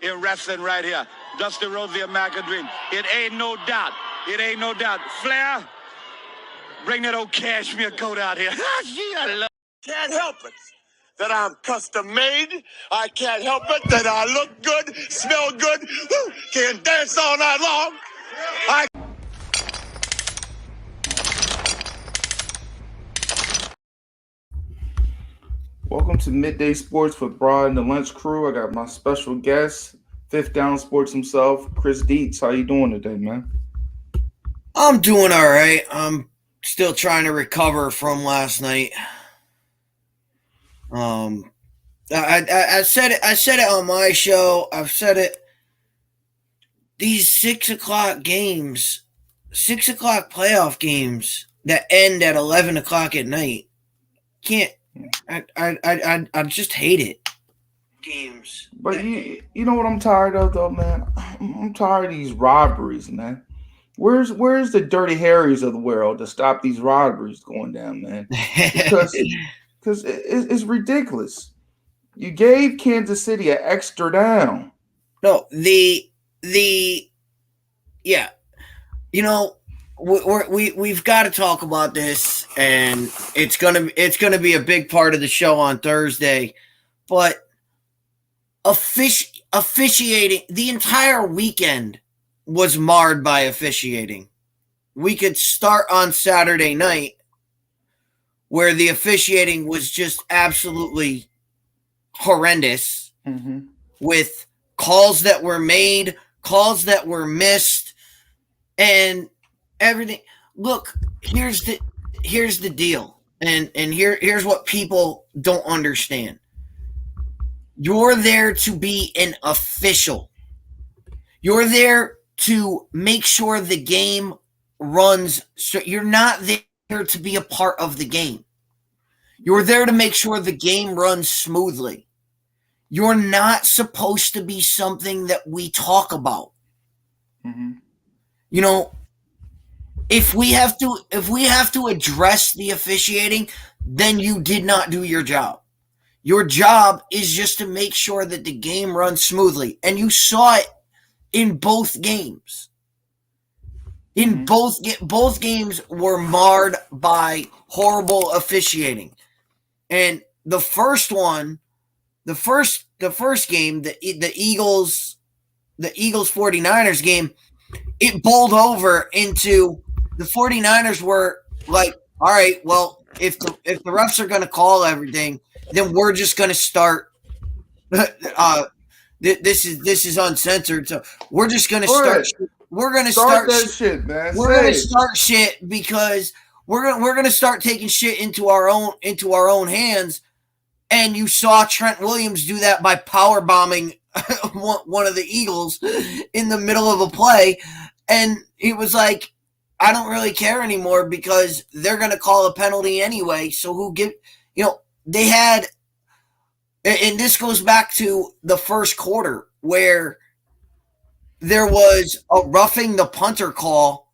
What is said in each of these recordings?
in wrestling right here. Dusty Rhodes, the American Dream. It ain't no doubt. It ain't no doubt. Flair, bring that old cashmere coat out here. Gee, I love. Can't help it that I'm custom made. I can't help it that I look good, smell good, can dance all night long. Welcome to Midday Sports with Broad and the Lunch Crew. I got my special guest, Fifth Down Sports himself, Chris Dietz. How you doing today, man? I'm doing all right. I'm still trying to recover from last night. I said it. I said it on my show. I've said it. These 6 o'clock games, 6 o'clock playoff games that end at 11 o'clock at night, can't. I just hate it. Games. But you know what I'm tired of though, man? I'm tired of these robberies, man. Where's the Dirty Harrys of the world to stop these robberies going down, man? Because it's ridiculous. You gave Kansas City an extra down. No, yeah, you know, we've got to talk about this, and it's gonna be a big part of the show on Thursday. But officiating, the entire weekend was marred by officiating. We could start on Saturday night, where the officiating was just absolutely horrendous, with calls that were made, calls that were missed, and everything. Look, here's the deal, and here's what people don't understand. You're there to be an official. You're there to make sure the game runs. So you're not there to be a part of the game. You're there to make sure the game runs smoothly. You're not supposed to be something that we talk about. You know, if we have to address the officiating, then you did not do your job. Your job is just to make sure that the game runs smoothly. And you saw it in both games. Both games were marred by horrible officiating. And the first one, the first game, the Eagles 49ers game, it bowled over into the 49ers were like, all right, well, if the refs are going to call everything, then we're just going to start. This is uncensored, so we're just going to start. We're going to start that shit, man. We're going to start shit because we're going to start taking shit into our own hands. And you saw Trent Williams do that by power bombing one of the Eagles in the middle of a play, and he was like, I don't really care anymore because they're going to call a penalty anyway. So they had, and this goes back to the first quarter where there was a roughing the punter call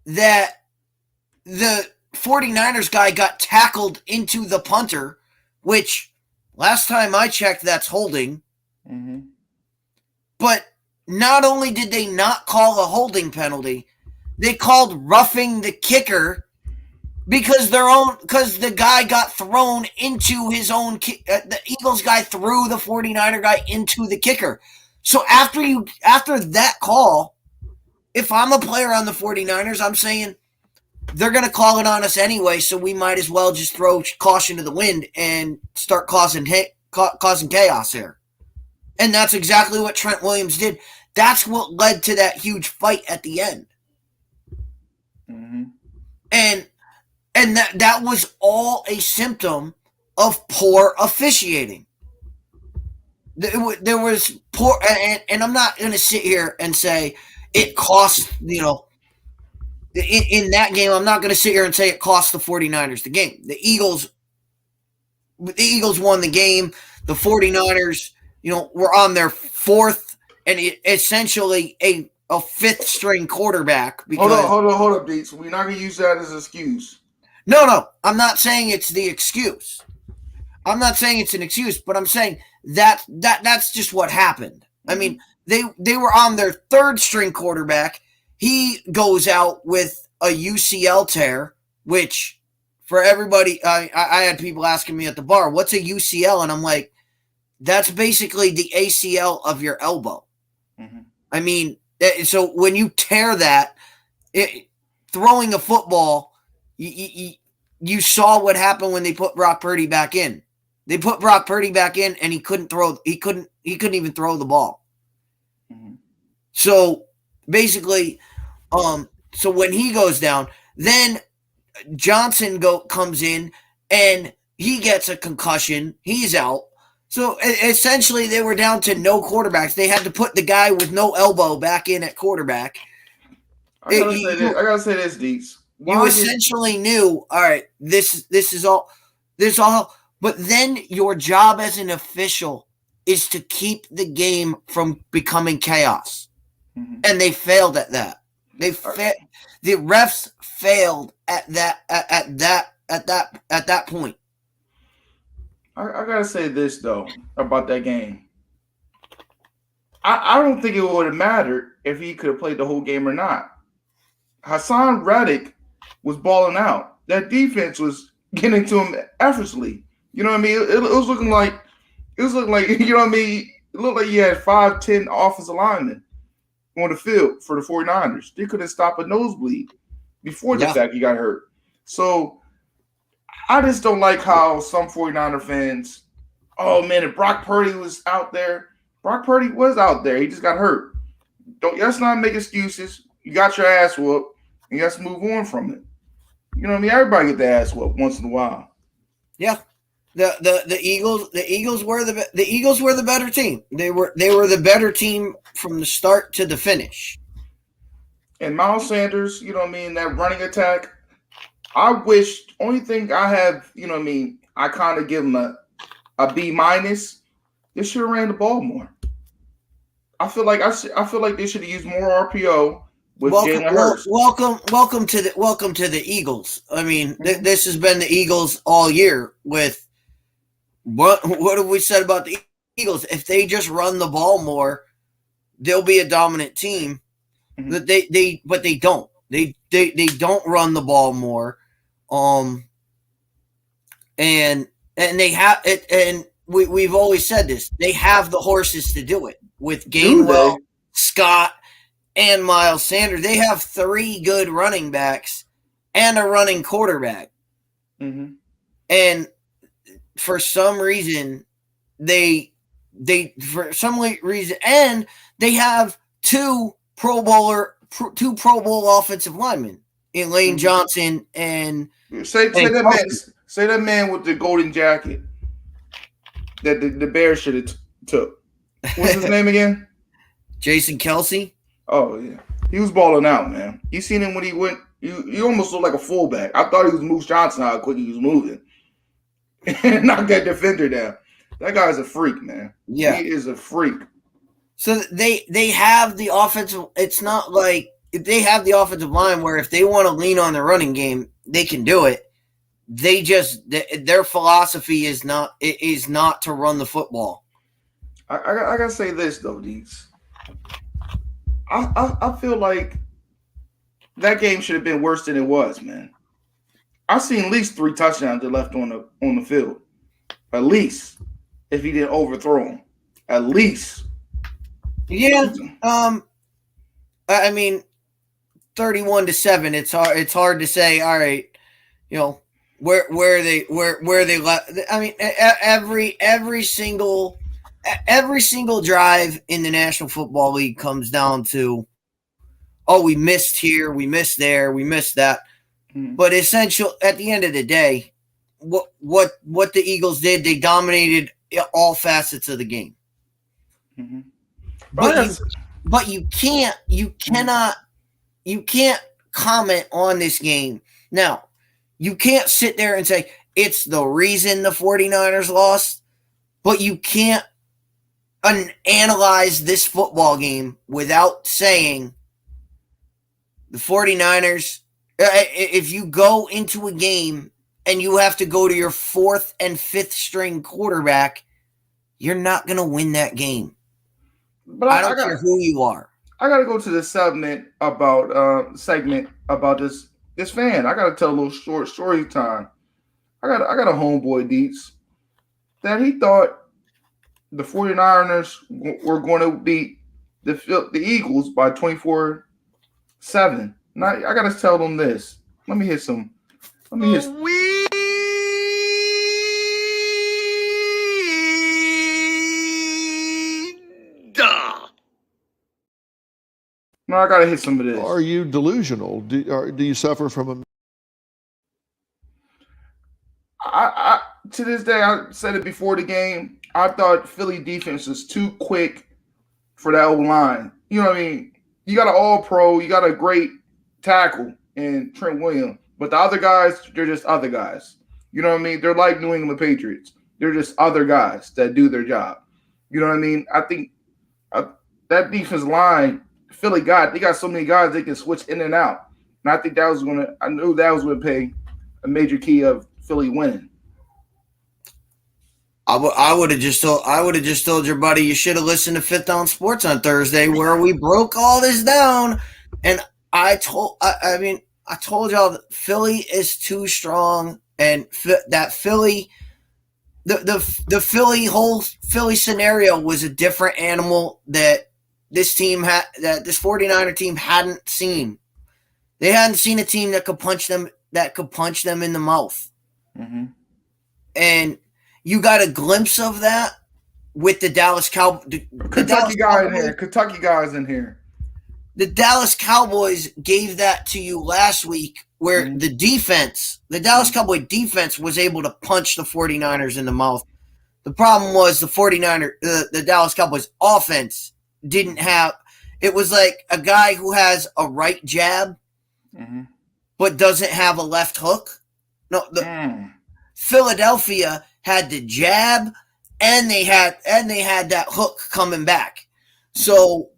that the 49ers guy got tackled into the punter, which last time I checked, that's holding. But not only did they not call a holding penalty, they called roughing the kicker because the guy got thrown into his own. The Eagles guy threw the 49er guy into the kicker. So after that call, if I'm a player on the 49ers, I'm saying they're going to call it on us anyway, so we might as well just throw caution to the wind and start causing chaos here. And that's exactly what Trent Williams did. That's what led to that huge fight at the end. And that was all a symptom of poor officiating. There was poor, and I'm not going to sit here and say it cost, in that game, I'm not going to sit here and say it cost the 49ers the game. The Eagles won the game. The 49ers, were on their fourth and essentially a fifth string quarterback. Because, hold up, Deets. We're not going to use that as an excuse. No. I'm not saying it's the excuse. I'm not saying it's an excuse, but I'm saying that's just what happened. I mean, they were on their third string quarterback. He goes out with a UCL tear, which for everybody, I had people asking me at the bar, what's a UCL? And I'm like, that's basically the ACL of your elbow. Mm-hmm. I mean, so when you tear that, throwing a football, you saw what happened when they put Brock Purdy back in. They put Brock Purdy back in, and he couldn't throw. He couldn't even throw the ball. Mm-hmm. So basically, so when he goes down, then Johnson comes in and he gets a concussion. He's out. So essentially, they were down to no quarterbacks. They had to put the guy with no elbow back in at quarterback. I gotta say this, Deets. You essentially knew, all right, this is all. But then your job as an official is to keep the game from becoming chaos, and they failed at that. The refs failed at that point. I gotta say this though about that game. I don't think it would have mattered if he could have played the whole game or not. Hassan Reddick was balling out. That defense was getting to him effortlessly. You know what I mean? It was looking like you know what I mean? It looked like he had 5-10 offensive linemen on the field for the 49ers. They couldn't stop a nosebleed before the fact he got hurt. So I just don't like how some 49er fans, oh man, if Brock Purdy was out there, Brock Purdy was out there. He just got hurt. Let's not make excuses. You got your ass whooped, and let's move on from it. You know what I mean? Everybody get their ass whooped once in a while. Yeah. The Eagles were the better team. They were the better team from the start to the finish. And Miles Sanders, you know what I mean, that running attack, I wish, only thing I have, you know what I mean, I kind of give him a B-. They should have ran the ball more. I feel like they should have used more RPO with Jalen Hurts. Welcome to the Eagles. I mean, this has been the Eagles all year. With what have we said about the Eagles? If they just run the ball more, they'll be a dominant team. Mm-hmm. But they don't. They don't run the ball more. And they have it, and we've always said this. They have the horses to do it with Gainwell, Scott, and Miles Sanders. They have 3 good running backs and a running quarterback. Mm-hmm. And for some reason, and they have 2 Pro Bowl offensive linemen in Lane Johnson and say that man with the golden jacket that the Bears should have took. What's his name again? Jason Kelce. Oh yeah, he was balling out, man. You seen him when he went. You almost looked like a fullback. I thought he was Moose Johnson. How quick he was moving, and knock that defender down. That guy's a freak, man. Yeah, he is a freak. So they have the offensive. It's not like if they have the offensive line where if they want to lean on the running game, they can do it. They just their philosophy is not to run the football. I gotta say this though, Deeks. I feel like that game should have been worse than it was, man. I've seen at least 3 touchdowns that left on the field. At least, if he didn't overthrow them. At least. Yeah. I mean, 31-7. It's hard to say. All right, you know where they left. I mean, every single drive in the National Football League comes down to, oh, we missed here, we missed there, we missed that. Mm-hmm. But essential at the end of the day, what the Eagles did, they dominated all facets of the game. Mm-hmm. But you cannot comment on this game. Now, you can't sit there and say it's the reason the 49ers lost, but you can't analyze this football game without saying the 49ers, if you go into a game and you have to go to your 4th and 5th string quarterback, you're not going to win that game. But I don't care who you are. I gotta go to the segment about this fan. I gotta tell a little short story time. I got a homeboy Deets that he thought the 49ers were going to beat the Eagles by 24-7. Now I gotta tell them this. Let me hit some. Let me hit. No, I gotta hit some of this. Are you delusional? Do you suffer from a? I to this day, I said it before the game. I thought Philly defense was too quick for that old line. You know what I mean? You got an all-pro, you got a great tackle in Trent Williams, but the other guys, they're just other guys. You know what I mean? They're like New England Patriots. They're just other guys that do their job. You know what I mean? I think that defense line Philly they got so many guys they can switch in and out. And I think I knew that was going to pay a major key of Philly winning. I would have just told your buddy you should have listened to Fifth Down Sports on Thursday where we broke all this down, and I told y'all that Philly is too strong, and that Philly, the Philly scenario was a different animal that this 49er team hadn't seen. They hadn't seen a team that could punch them in the mouth, and you got a glimpse of that with the Dallas Cowboys. Kentucky guys in here. The Dallas Cowboys gave that to you last week where the Dallas Cowboy defense was able to punch the 49ers in the mouth. The problem was the Dallas Cowboys offense didn't have – it was like a guy who has a right jab but doesn't have a left hook. No, Philadelphia – had the jab, and they had that hook coming back, so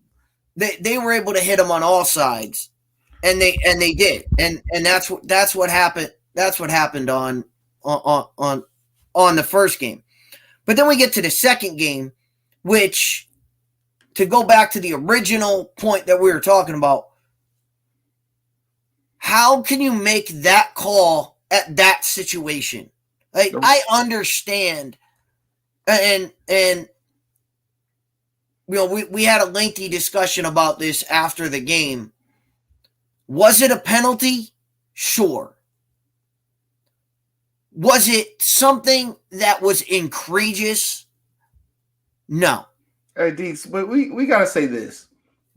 they were able to hit them on all sides, and they did, and that's what happened. That's what happened on the first game, but then we get to the second game, which, to go back to the original point that we were talking about, how can you make that call at that situation? Like, I understand, and you know, we had a lengthy discussion about this after the game. Was it a penalty? Sure. Was it something that was egregious? No. Hey, Deeks, but we gotta say this: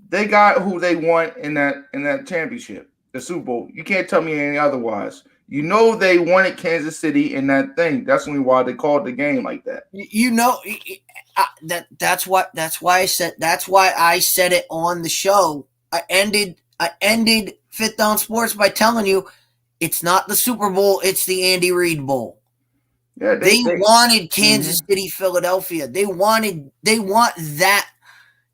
they got who they want in that championship, the Super Bowl. You can't tell me any otherwise. You know they wanted Kansas City in that thing. That's only why they called the game like that. You know that's why I said it on the show. I ended Fifth Down Sports by telling you it's not the Super Bowl, it's the Andy Reid Bowl. Yeah, they wanted Kansas City, Philadelphia. They want that.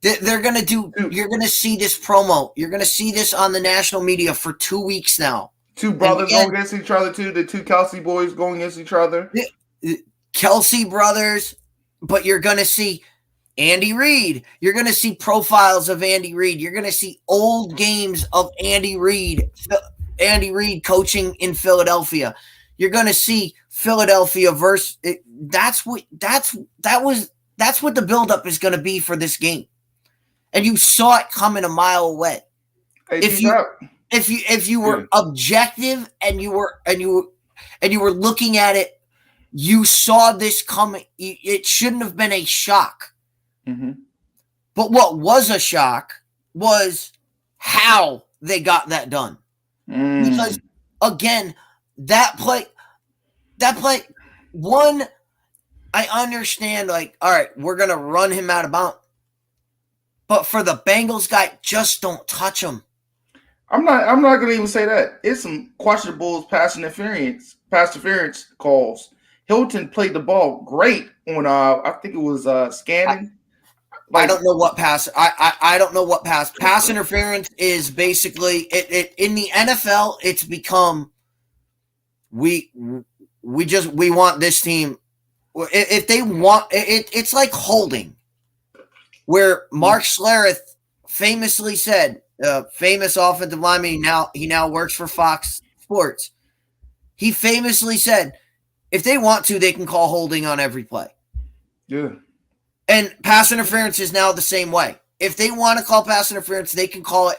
They're gonna do. You're gonna see this promo. You're gonna see this on the national media for 2 weeks now. Two brothers going against each other, too. The two Kelsey boys going against each other. Kelsey brothers, but you're going to see Andy Reid. You're going to see profiles of Andy Reid. You're going to see old games of Andy Reid coaching in Philadelphia. You're going to see Philadelphia versus. That's what the buildup is going to be for this game, and you saw it coming a mile away. Hey, If you were objective and you were looking at it, you saw this coming. It shouldn't have been a shock. But what was a shock was how they got that done. Because again, that play, one, I understand, like, all right, we're gonna run him out of bounds. But for the Bengals guy, just don't touch him. I'm not going to even say that. It's some questionable pass interference calls. Hilton played the ball great on I think it was scanning. I don't know what pass. I don't know what pass. Pass interference is basically it in the NFL. It's become we want this team. If they want it, it's like holding. where Mark Schlereth famously said, famous offensive lineman, he now works for Fox Sports. He famously said, if they want to, they can call holding on every play. Yeah. And pass interference is now the same way. If they want to call pass interference, they can call it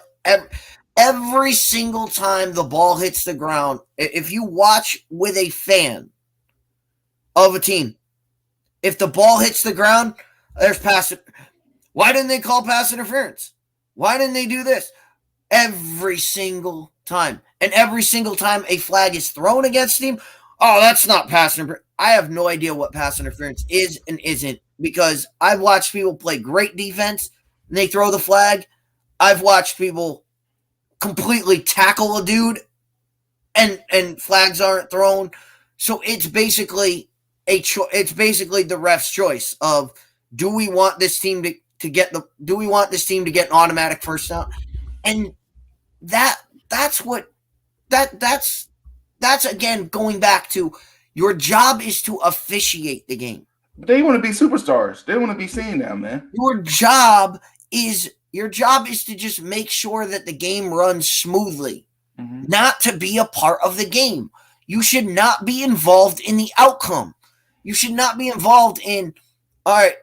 every single time the ball hits the ground. If you watch with a fan of a team, if the ball hits the ground, there's pass. Why didn't they call pass interference? Why didn't they do this? Every single time. And every single time a flag is thrown against him, oh, that's not pass interference. I have no idea what pass interference is and isn't, because I've watched people play great defense and they throw the flag. I've watched people completely tackle a dude and flags aren't thrown. So it's basically it's basically the ref's choice of, do we want this team to get an automatic first down? And that's again going back to, your job is to officiate the game. But they want to be superstars. They want to be seen now, man. Your job is to just make sure that the game runs smoothly, not to be a part of the game. You should not be involved in the outcome. You should not be involved in, all right,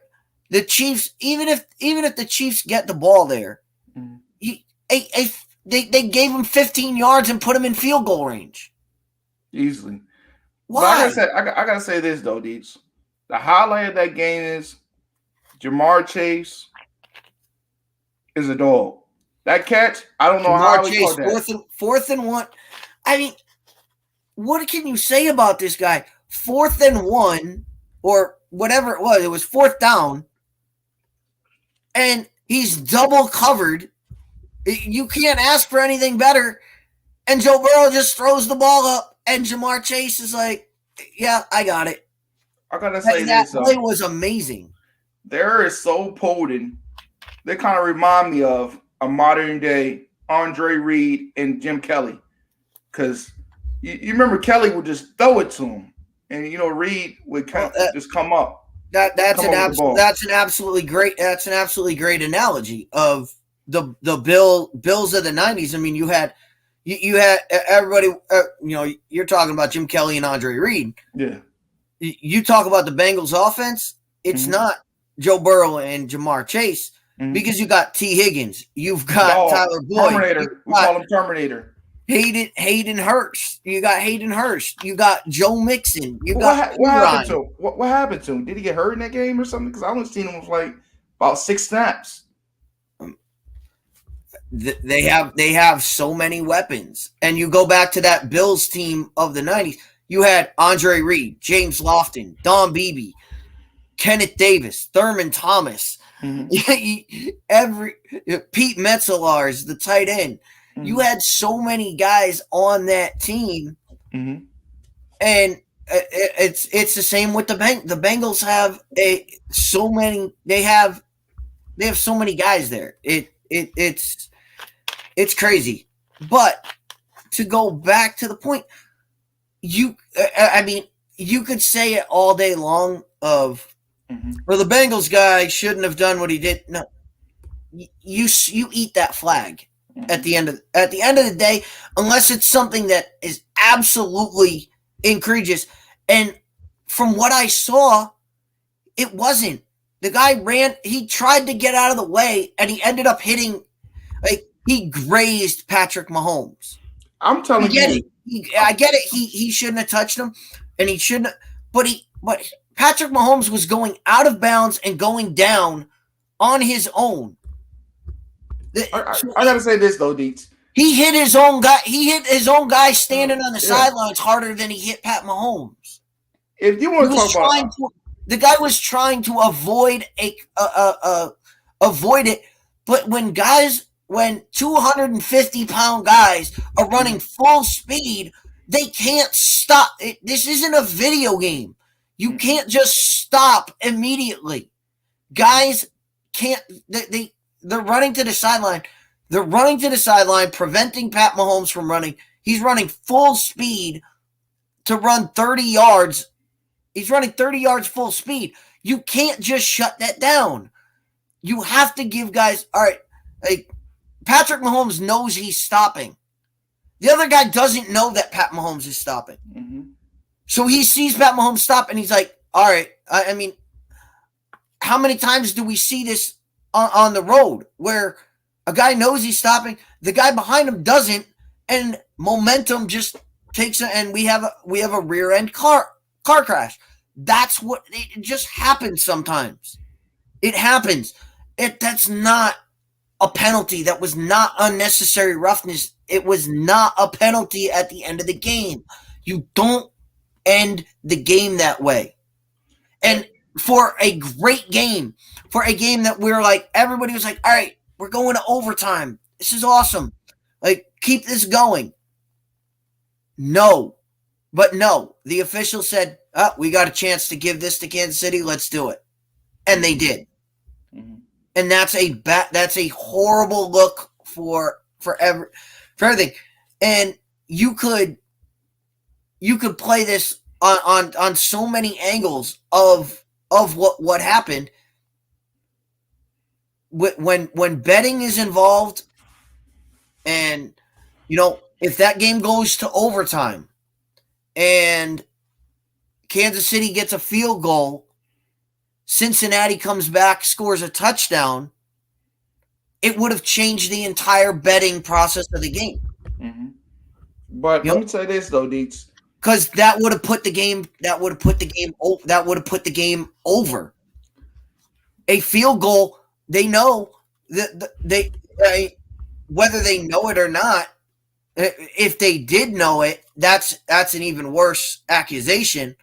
the Chiefs, even if the Chiefs get the ball there, they gave him 15 yards and put him in field goal range. Easily. Why? But I gotta say this though, Deets. The highlight of that game is Jamar Chase is a dog. That catch, I don't know how he caught that. Fourth and one. I mean, what can you say about this guy? 4th and 1, or whatever it was 4th down, and he's double covered. You can't ask for anything better. And Joe Burrow just throws the ball up, and Jamar Chase is like, yeah, I got it. I gotta say that play was amazing. They're so potent. They kind of remind me of a modern day Andre Reed and Jim Kelly. Because you remember Kelly would just throw it to him. And Reed would just come up. That's an absolutely great analogy of the Bills of the 90s. I mean, you had everybody, you're talking about Jim Kelly and Andre Reed. Yeah. You talk about the Bengals offense, it's not Joe Burrow and Jamar Chase, because you got T. Higgins, you've got Tyler Boyd, Terminator. We call him Terminator. Hayden Hurst. You got Hayden Hurst. You got Joe Mixon. What happened to him? What happened to him? Did he get hurt in that game or something? Because I only seen him with about 6 snaps. They have so many weapons. And you go back to that Bills team of the 90s. You had Andre Reed, James Lofton, Don Beebe, Kenneth Davis, Thurman Thomas, Pete Metzelaars, the tight end. You had so many guys on that team, and it's the same with the Bengals have so many. They have so many guys there. It's crazy. But to go back to the point, you could say it all day long of, well, the Bengals guy shouldn't have done what he did. No, you eat that flag. At the end of the day, unless it's something that is absolutely egregious. And from what I saw, it wasn't. The guy he tried to get out of the way, and he ended up hitting, he grazed Patrick Mahomes. I'm telling you. I get it. He shouldn't have touched him, and he shouldn't. But Patrick Mahomes was going out of bounds and going down on his own. I gotta say this though, Deets. He hit his own guy. He hit his own guy standing on the sidelines harder than he hit Pat Mahomes. If you want to talk about, the guy was trying to avoid it. But when 250-pound guys are running full speed, they can't stop. This isn't a video game. You can't just stop immediately. Guys can't. They're running to the sideline. They're running to the sideline, preventing Pat Mahomes from running. He's running full speed to run 30 yards. He's running 30 yards full speed. You can't just shut that down. you have to give guys, all right, like Patrick Mahomes knows he's stopping. The other guy doesn't know that Pat Mahomes is stopping. Mm-hmm. So he sees Pat Mahomes stop and he's like, all right, I mean, how many times do we see this on the road where a guy knows he's stopping, the guy behind him doesn't, and momentum just takes it, and we have a rear end car crash. That's what it just happens sometimes. It happens. That's not a penalty. That was not unnecessary roughness. It was not a penalty at the end of the game. You don't end the game that way. And for a great game, for a game that we're like, everybody was like, all right, we're going to overtime. This is awesome. Like, keep this going. No. But no, the official said, oh, we got a chance to give this to Kansas City. Let's do it. And they did. Mm-hmm. And that's a horrible look for everything. And you could play this on so many angles of what happened. When betting is involved, and if that game goes to overtime and Kansas City gets a field goal, Cincinnati comes back, scores a touchdown, it would have changed the entire betting process of the game. Mm-hmm. But let me say this though, Deets, because that would have put the game over. A field goal, they know that whether they know it or not. If they did know it, that's an even worse accusation.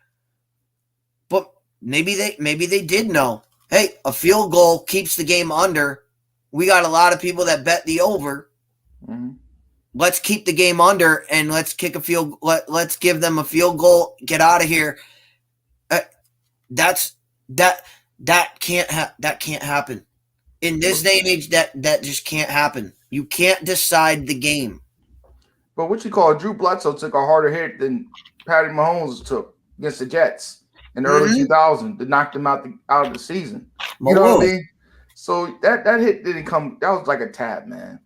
But maybe they did know. Hey, a field goal keeps the game under. We got a lot of people that bet the over. Mm-hmm. Let's keep the game under and let's kick a field. Let's give them a field goal. Get out of here. That can't happen in this day and age. That just can't happen. You can't decide the game. But what you call Drew Bledsoe took a harder hit than Patty Mahomes took against the Jets in the early 2000s that knocked him out of the season. You know what I mean? So that hit didn't come. That was like a tap, man.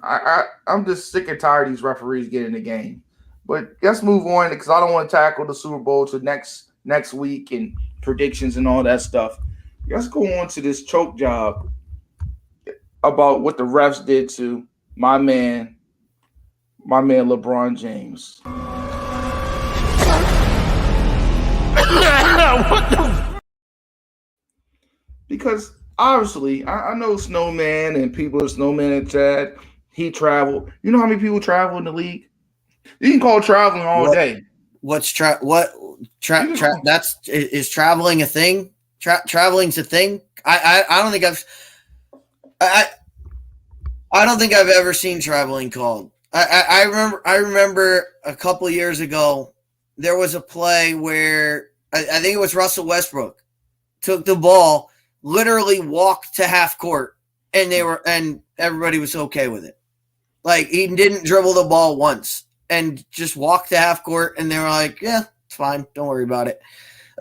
I'm just sick and tired of these referees getting in the game. But let's move on because I don't want to tackle the Super Bowl to next week and predictions and all that stuff. Let's go on to this choke job about what the refs did to my man LeBron James. Because obviously, I know Snowman and people are Snowman and Chad. He traveled. You know how many people travel in the league? You can call traveling all day. Is traveling a thing? Traveling's a thing. I don't think I've ever seen traveling called. I remember a couple of years ago there was a play where I think it was Russell Westbrook took the ball, literally walked to half court, and everybody was okay with it. Like, he didn't dribble the ball once and just walked to half court, and they were like, yeah, it's fine, don't worry about it.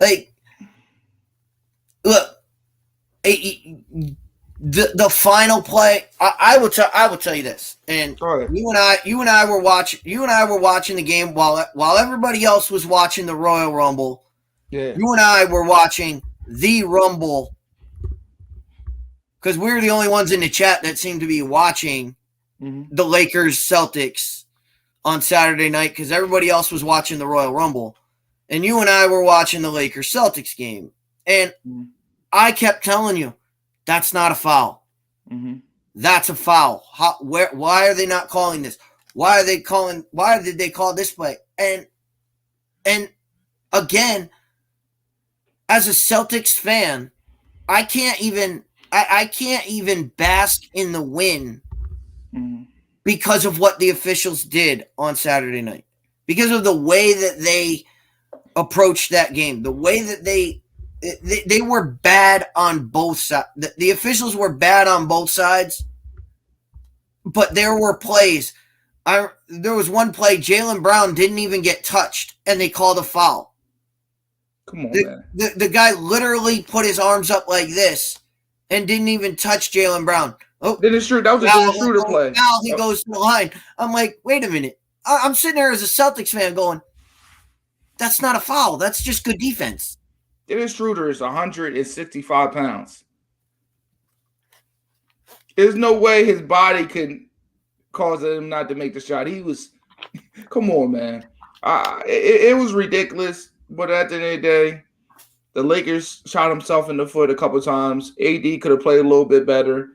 Like, look, the final play, I will tell you this, and you and I were watching the game while everybody else was watching the Royal Rumble. Yeah. You and I were watching the Rumble because we were the only ones in the chat that seemed to be watching the Lakers Celtics on Saturday night because everybody else was watching the Royal Rumble, and you and I were watching the Lakers Celtics game, and I kept telling you, that's not a foul. Mm-hmm. That's a foul. Why are they not calling this? Why did they call this play? And again, as a Celtics fan, I can't even bask in the win because of what the officials did on Saturday night. Because of the way that they approached that game, the way that they were bad on both sides. The officials were bad on both sides, but there were plays. There was one play, Jaylen Brown didn't even get touched, and they called a foul. Come on, man. The guy literally put his arms up like this and didn't even touch Jaylen Brown. Oh, Dennis Schroeder, that was a Dennis Schroeder play. Now he goes to the line. I'm like, wait a minute. I'm sitting there as a Celtics fan going, that's not a foul. That's just good defense. Dennis Schroeder is 165 pounds. There's no way his body could cause him not to make the shot. He was, come on, man. It was ridiculous. But at the end of the day, the Lakers shot himself in the foot a couple times. AD could have played a little bit better.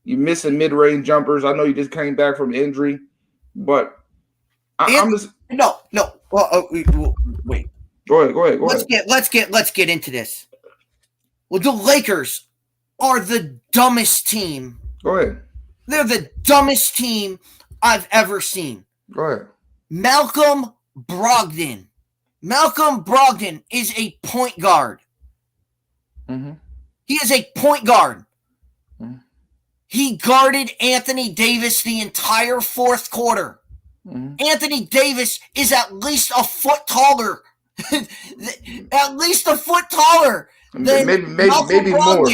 You missing mid-range jumpers. I know you just came back from injury, but I'm just no. Well, wait. Go ahead. Let's get into this. Well, the Lakers are the dumbest team. Go ahead. They're the dumbest team I've ever seen. Go ahead. Malcolm Brogdon. Malcolm Brogdon is a point guard. Mm-hmm. He is a point guard. Mm-hmm. He guarded Anthony Davis the entire fourth quarter. Mm-hmm. Anthony Davis is at least a foot taller. At least a foot taller than maybe more.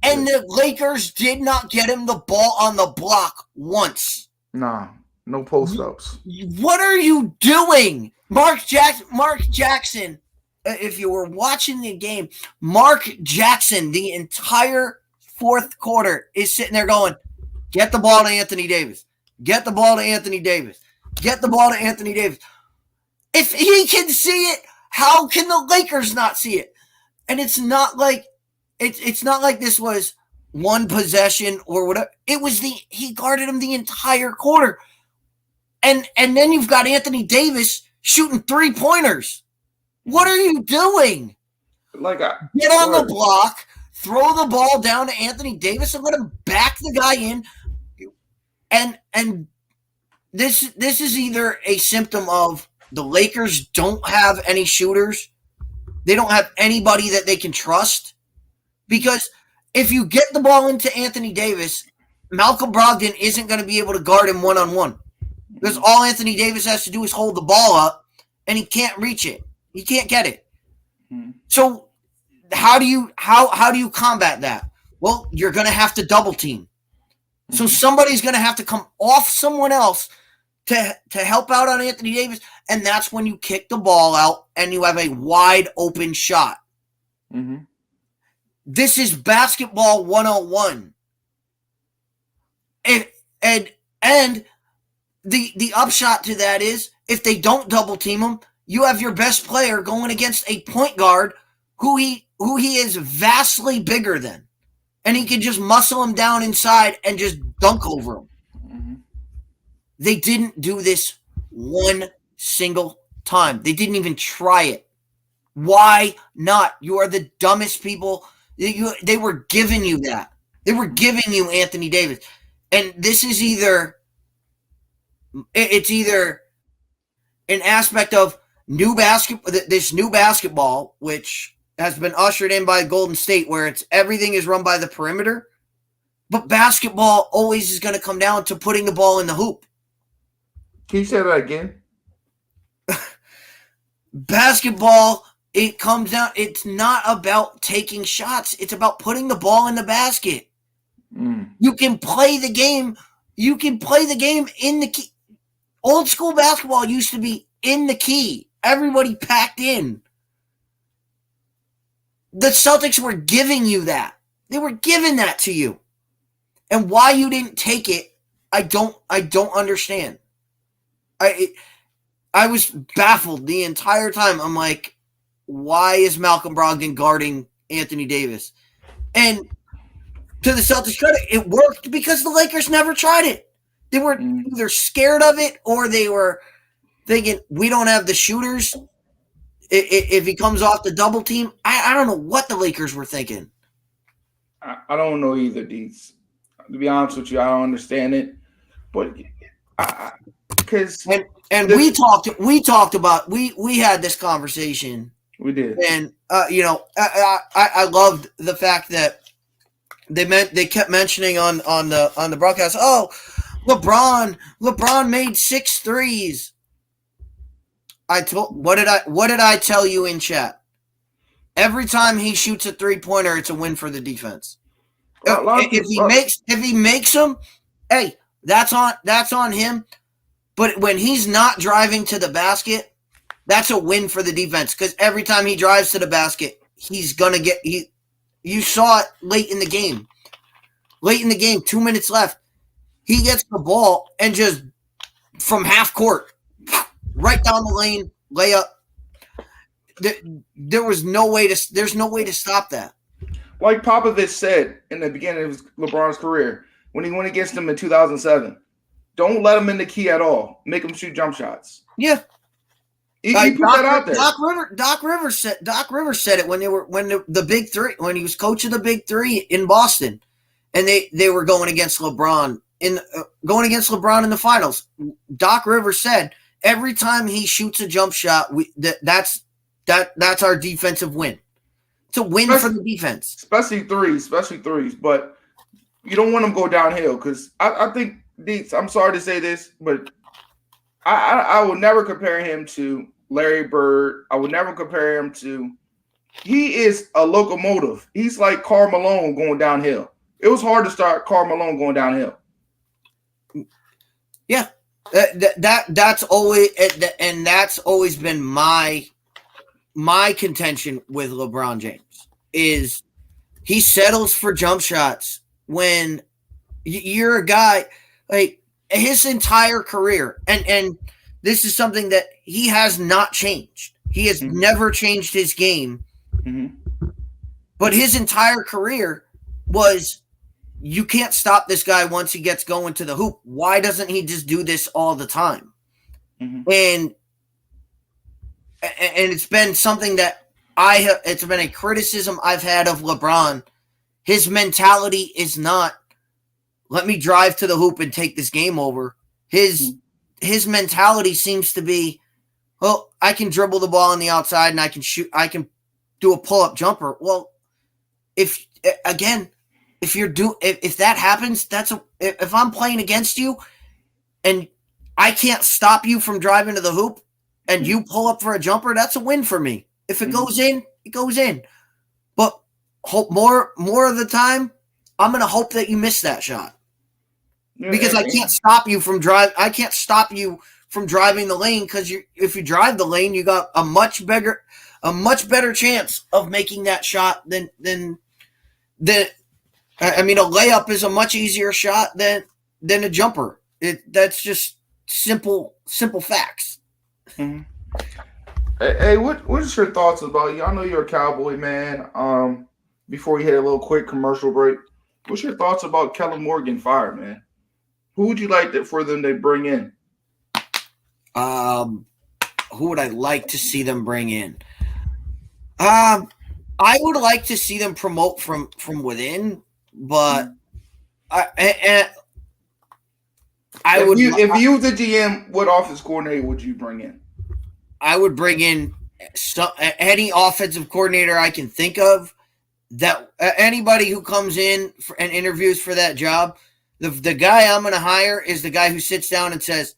And the Lakers did not get him the ball on the block once. Nah, no post-ups. What are you doing? Mark Jackson, if you were watching the game, Mark Jackson, the entire fourth quarter is sitting there going, get the ball to Anthony Davis. Get the ball to Anthony Davis. Get the ball to Anthony Davis. If he can see it, how can the Lakers not see it? And it's not like this was one possession or whatever. It was he guarded him the entire quarter. And then you've got Anthony Davis shooting 3-pointers. What are you doing? Get on the block, throw the ball down to Anthony Davis and let him back the guy in. And this is either a symptom of the Lakers don't have any shooters. They don't have anybody that they can trust. Because if you get the ball into Anthony Davis, Malcolm Brogdon isn't going to be able to guard him one-on-one. Because all Anthony Davis has to do is hold the ball up, and he can't reach it. He can't get it. So how do you combat that? Well, you're going to have to double team. So somebody's going to have to come off someone else to help out on Anthony Davis, and that's when you kick the ball out and you have a wide open shot. Mm-hmm. This is basketball 101. And the upshot to that is if they don't double team him, you have your best player going against a point guard who he is vastly bigger than. And he can just muscle him down inside and just dunk over him. Mm-hmm. They didn't do this one single time. They didn't even try it. Why not? You are the dumbest people. They were giving you that. They were giving you Anthony Davis. And this is either an aspect of this new basketball, which has been ushered in by Golden State, where everything is run by the perimeter. But basketball always is going to come down to putting the ball in the hoop. Can you say that again? Basketball, it comes down. It's not about taking shots. It's about putting the ball in the basket. You can play the game. You can play the game in the key. Old school basketball used to be in the key. Everybody packed in. The Celtics were giving you that. They were giving that to you. And why you didn't take it, I don't understand. I was baffled the entire time. I'm like, why is Malcolm Brogdon guarding Anthony Davis? And to the Celtics' credit, it worked because the Lakers never tried it. They were either scared of it or they were thinking, we don't have the shooters. If he comes off the double team, I don't know what the Lakers were thinking. I don't know either, Deets. To be honest with you, I don't understand it. But because we talked about we had this conversation. We did, and I loved the fact that they kept mentioning on the broadcast. Oh, LeBron made 6 threes. What did I tell you in chat? Every time he shoots a 3-pointer, it's a win for the defense. A lot of If he makes them, hey, that's on him. But when he's not driving to the basket, that's a win for the defense, because every time he drives to the basket, he's gonna get. You saw it late in the game. 2 minutes left, he gets the ball and just from half court, right down the lane, layup. There's no way to stop that. Like Popovich said in the beginning of LeBron's career, when he went against him in 2007, don't let him in the key at all. Make him shoot jump shots. Yeah, he put that out there. Doc Rivers said it when the Big Three, when he was coach of the Big Three in Boston, and they were going against LeBron in the finals. Doc Rivers said every time he shoots a jump shot, that's our defensive win. It's a win for the defense, especially threes. But you don't want them to go downhill, because I think Deets, I'm sorry to say this, but I will never compare him to Larry Bird. I would never compare him to. He is a locomotive. He's like Karl Malone going downhill. It was hard to start Karl Malone going downhill. Yeah, that's always been my contention with LeBron James is he settles for jump shots when you're a guy like his entire career, and this is something that he has not changed. He has never changed his game, but his entire career was you can't stop this guy once he gets going to the hoop. Why doesn't he just do this all the time? And it's been something that it's been a criticism I've had of LeBron. His mentality is not, let me drive to the hoop and take this game over. His mentality seems to be, well, I can dribble the ball on the outside and I can shoot, I can do a pull-up jumper. Well, if that happens, if I'm playing against you and I can't stop you from driving to the hoop and you pull up for a jumper, that's a win for me. If it goes in, it goes in. But more of the time, I'm going to hope that you miss that shot. Because I can't stop you from driving the lane, because if you drive the lane, you got a much better chance of making that shot than a layup is a much easier shot than a jumper. That's just simple facts. Hey, what's your thoughts about you? I know you're a Cowboy man. Before we hit a little quick commercial break, what's your thoughts about Kellen Morgan fired, man? Who would you like for them to bring in? Who would I like to see them bring in? I would like to see them promote from within, but if you the GM, what offense coordinator would you bring in? I would bring in any offensive coordinator I can think of. That anybody who comes in and interviews for that job, the guy I'm going to hire is the guy who sits down and says,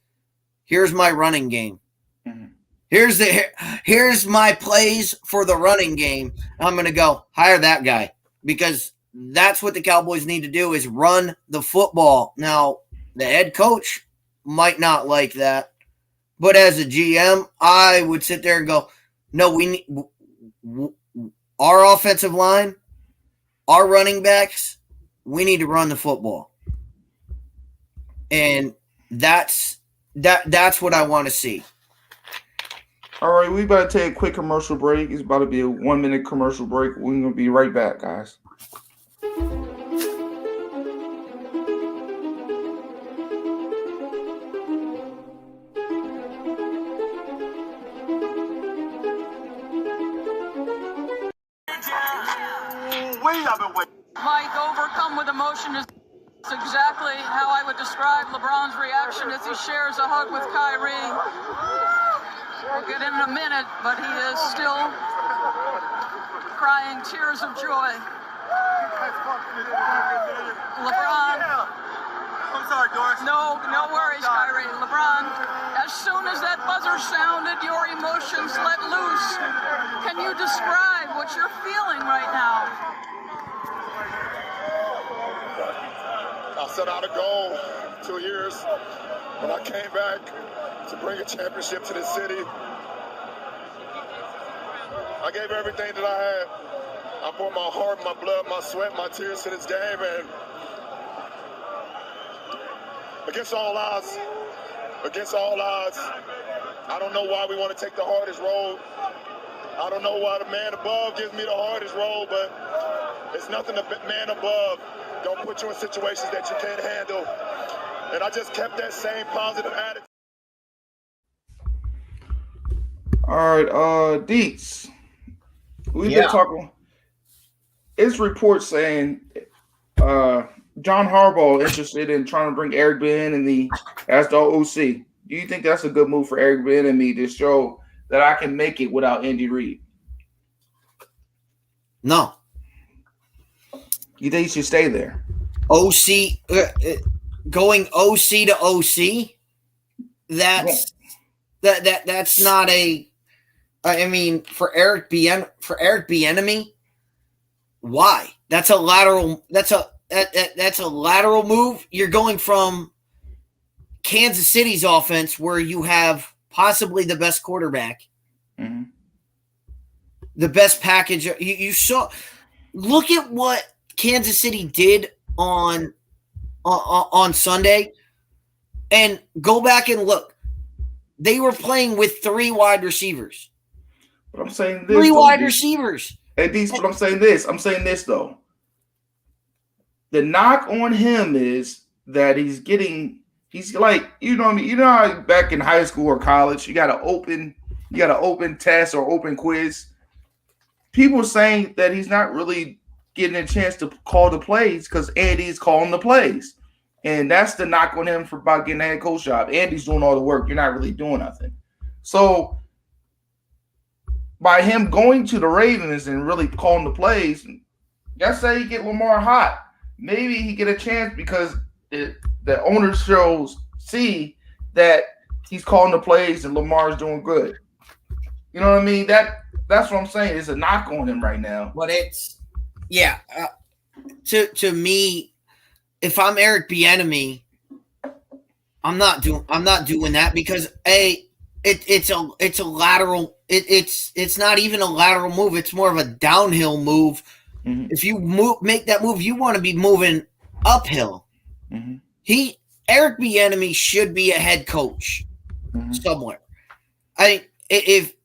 "Here's my running game. Here's my plays for the running game." I'm going to go hire that guy, because that's what the Cowboys need to do, is run the football. Now, the head coach might not like that, but as a GM, I would sit there and go, "No, we need our offensive line, our running backs, we need to run the football." And that's what I want to see. All right, we about to take a quick commercial break. It's about to be a 1-minute commercial break. We're going to be right back, guys. Mike, overcome with emotion is exactly how I would describe LeBron's reaction as he shares a hug with Kyrie. We'll get in a minute, but he is still crying tears of joy. LeBron. I'm sorry, Doris. No worries, Kyrie. LeBron, as soon as that buzzer sounded, your emotions let loose. Can you describe what you're feeling right now? set out a goal 2 years. When I came back to bring a championship to this city, I gave everything that I had. I poured my heart, my blood, my sweat, my tears to this game, and against all odds, I don't know why we want to take the hardest road. I don't know why the man above gives me the hardest road, but it's nothing the man above don't put you in situations that you can't handle. And I just kept that same positive attitude. All right, Deets. We've been talking. It's reports saying John Harbaugh interested in trying to bring Eric Bieniemy as the OC. Do you think that's a good move for Eric Bieniemy to show that I can make it without Andy Reid? No. You think he should stay there? OC, going OC to OC. That's not a. I mean, for Eric Bieniemy, why? That's a lateral. That's a lateral move. You're going from Kansas City's offense, where you have possibly the best quarterback, the best package. You saw. Look at what Kansas City did on Sunday, and go back and look. They were playing with 3 wide receivers. But I'm saying this. 3 wide receivers. Hey, but I'm saying this. I'm saying this though. The knock on him is that he's like, you know what I mean? You know how back in high school or college, you got an open test or open quiz. People are saying that he's not really getting a chance to call the plays because Andy's calling the plays. And that's the knock on him for about getting a head coach job. Andy's doing all the work. You're not really doing nothing. So by him going to the Ravens and really calling the plays, let's say he get Lamar hot. Maybe he get a chance because the owners see that he's calling the plays and Lamar's doing good. You know what I mean? That's what I'm saying. It's a knock on him right now. But to me, if I'm Eric Bieniemy, I'm not doing that because it's a lateral. It's not even a lateral move. It's more of a downhill move. Mm-hmm. If you make that move, you want to be moving uphill. Mm-hmm. Eric Bieniemy should be a head coach somewhere. I think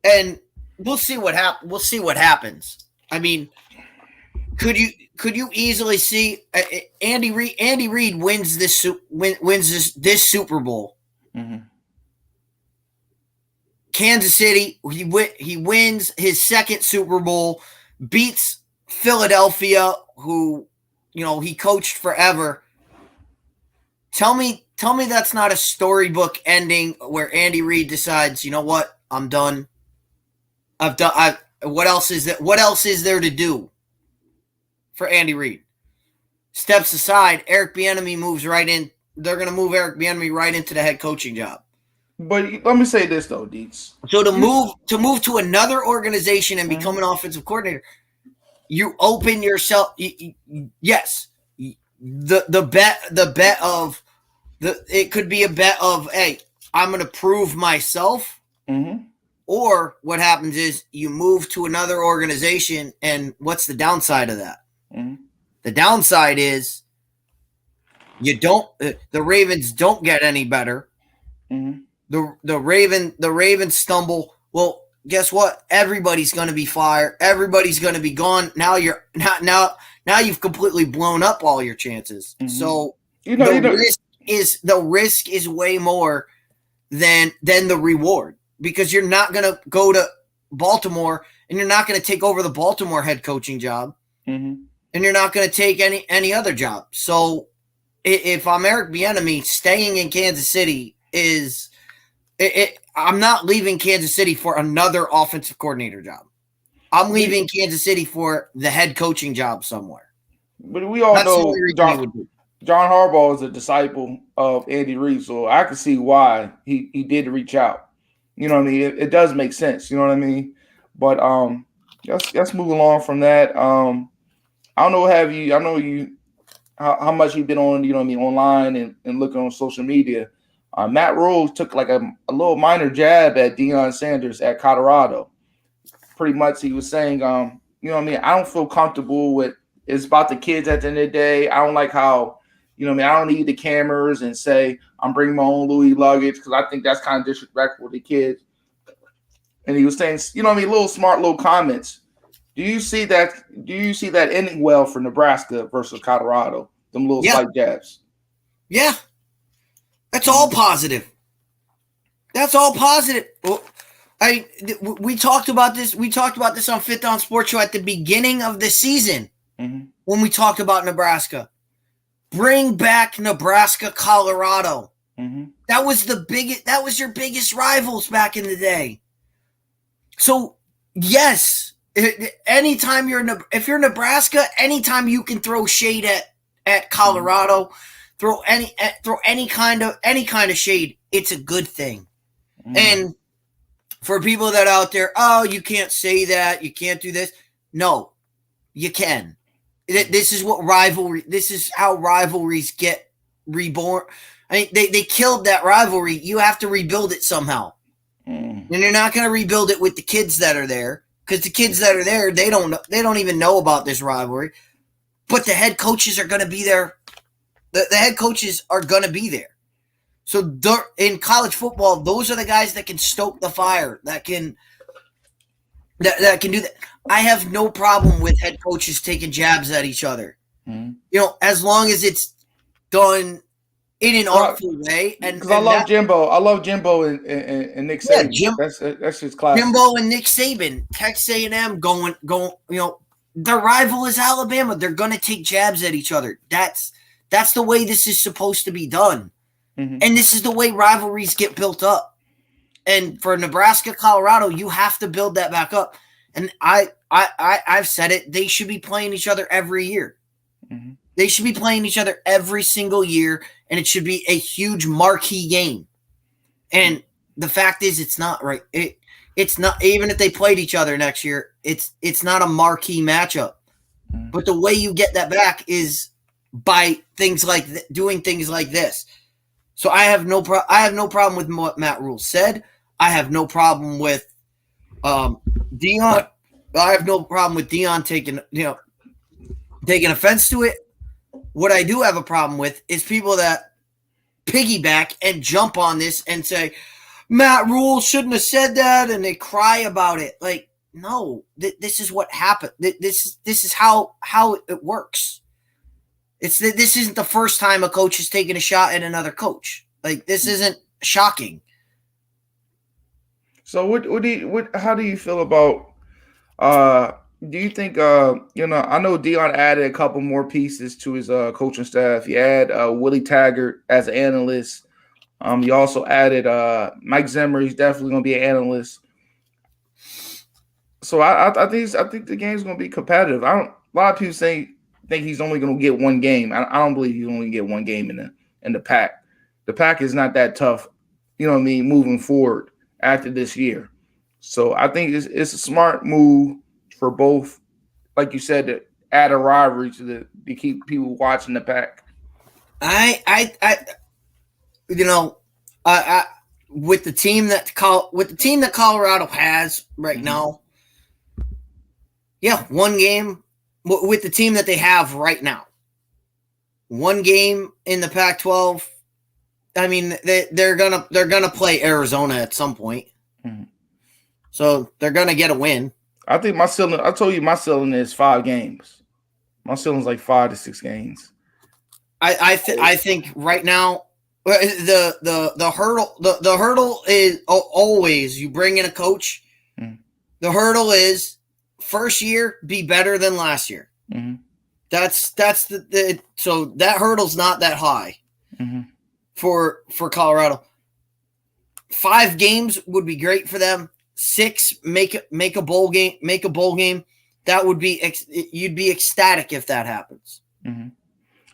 and we'll see what happens. I mean, could you easily see Andy Reid wins this Super Bowl? Mm-hmm. Kansas City, he wins his second Super Bowl, beats Philadelphia, who he coached forever. Tell me that's not a storybook ending where Andy Reid decides, you know what, I'm done. What else is there to do for Andy Reid? Steps aside, Eric Bieniemy moves right in. They're going to move Eric Bieniemy right into the head coaching job. But let me say this though, Deets. So to move to another organization and become an offensive coordinator, you open yourself. Yes, the bet of it could be a bet of, hey, I'm going to prove myself. Mm-hmm. Or what happens is you move to another organization, and what's the downside of that? Mm-hmm. The downside is the Ravens don't get any better. Mm-hmm. The Ravens stumble. Well, guess what? Everybody's going to be fired. Everybody's going to be gone. Now you've completely blown up all your chances. Mm-hmm. So the risk is way more than the reward. Because you're not going to go to Baltimore and you're not going to take over the Baltimore head coaching job, and you're not going to take any other job. So if I'm Eric Bieniemy, staying in Kansas City I'm not leaving Kansas City for another offensive coordinator job. I'm leaving Kansas City for the head coaching job somewhere. But we all know John Harbaugh is a disciple of Andy Reid, so I can see why he did reach out. You know what I mean? It does make sense. You know what I mean? But let's move along from that. I don't know. how much he's been on, online and looking on social media. Matt Rule took like a little minor jab at Deion Sanders at Colorado. Pretty much, he was saying, I don't feel comfortable with. It's about the kids at the end of the day. I don't like how, I don't need the cameras and say I'm bringing my own Louis luggage because I think that's kind of disrespectful to kids. And he was saying, little smart little comments. Do you see that ending well for Nebraska versus Colorado? Them little slight jabs. Yeah. That's all positive. That's all positive. Well, we talked about this. We talked about this on Fifth Down Sports Show at the beginning of the season when we talked about Nebraska. Bring back Nebraska, Colorado. That was the biggest. That was your biggest rivals back in the day. So yes, anytime if you're Nebraska, anytime you can throw shade at Colorado, throw any kind of shade, it's a good thing. And for people that out there, oh, you can't say that, you can't do this. No, you can. This is how rivalries get reborn. I mean, they killed that rivalry. You have to rebuild it somehow. And you're not going to rebuild it with the kids that are there, because the kids that are there, they don't even know about this rivalry. But the head coaches are going to be there. The head coaches are going to be there. So in college football, those are the guys that can stoke the fire, that can do that. I have no problem with head coaches taking jabs at each other. As long as it's done in an artful way. And because I love Jimbo and Nick Saban. Yeah, that's just classic. Jimbo and Nick Saban, Texas A&M going. Their rival is Alabama. They're going to take jabs at each other. That's the way this is supposed to be done. And this is the way rivalries get built up. And for Nebraska, Colorado, you have to build that back up. And I've said it. They should be playing each other every year. They should be playing each other every single year, and it should be a huge marquee game. And the fact is, it's not right. It's not, even if they played each other next year, it's not a marquee matchup. But the way you get that back is by things like doing things like this. So I have no problem with what Matt Rule said. I have no problem with Deion. I have no problem with Deion taking offense to it. What I do have a problem with is people that piggyback and jump on this and say Matt Rule shouldn't have said that, and they cry about it. Like, no, this is what happened. This is how it works. This isn't the first time a coach has taken a shot at another coach. Like, this isn't shocking. So how do you feel about do you think I know Deion added a couple more pieces to his coaching staff. He had Willie Taggart as an analyst. He also added Mike Zimmer. He's definitely going to be an analyst. So I think the game's going to be competitive. A lot of people think he's only going to get one game. I don't believe he's only going to get one game in the Pac. The Pac is not that tough, moving forward after this year. So I think it's a smart move for both, like you said, to add a rivalry to keep people watching the Pac. With the team that Colorado has right now, yeah, one game with the team that they have right now, one game in the Pac-12. I mean, they're gonna play Arizona at some point, so they're gonna get a win. I think my ceiling. I told you my ceiling is 5 games. My ceiling's like 5 to 6 games. I think right now the hurdle is always you bring in a coach. The hurdle is first year be better than last year. That's the so that hurdle's not that high for Colorado. 5 games would be great for them. 6 make a bowl game. That would be you'd be ecstatic if that happens.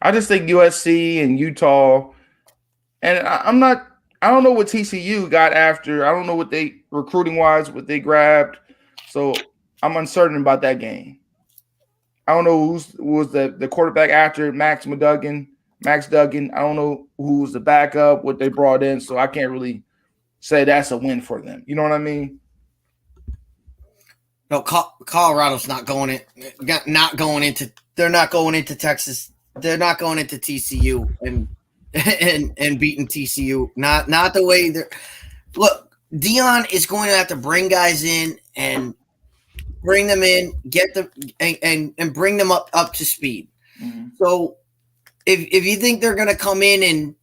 I just think USC and Utah, and I don't know what TCU got after. I don't know what they recruiting wise what they grabbed. So I'm uncertain about that game. I don't know who was the quarterback after Max Duggan. I don't know who was the backup, what they brought in, so I can't really say that's a win for them. You know what I mean? No, Colorado's not going into. They're not going into Texas. They're not going into TCU and beating TCU. Not the way they're. Look, Dion is going to have to bring guys in and bring them in, get them and bring them up to speed. Mm-hmm. So if you think they're going to come in and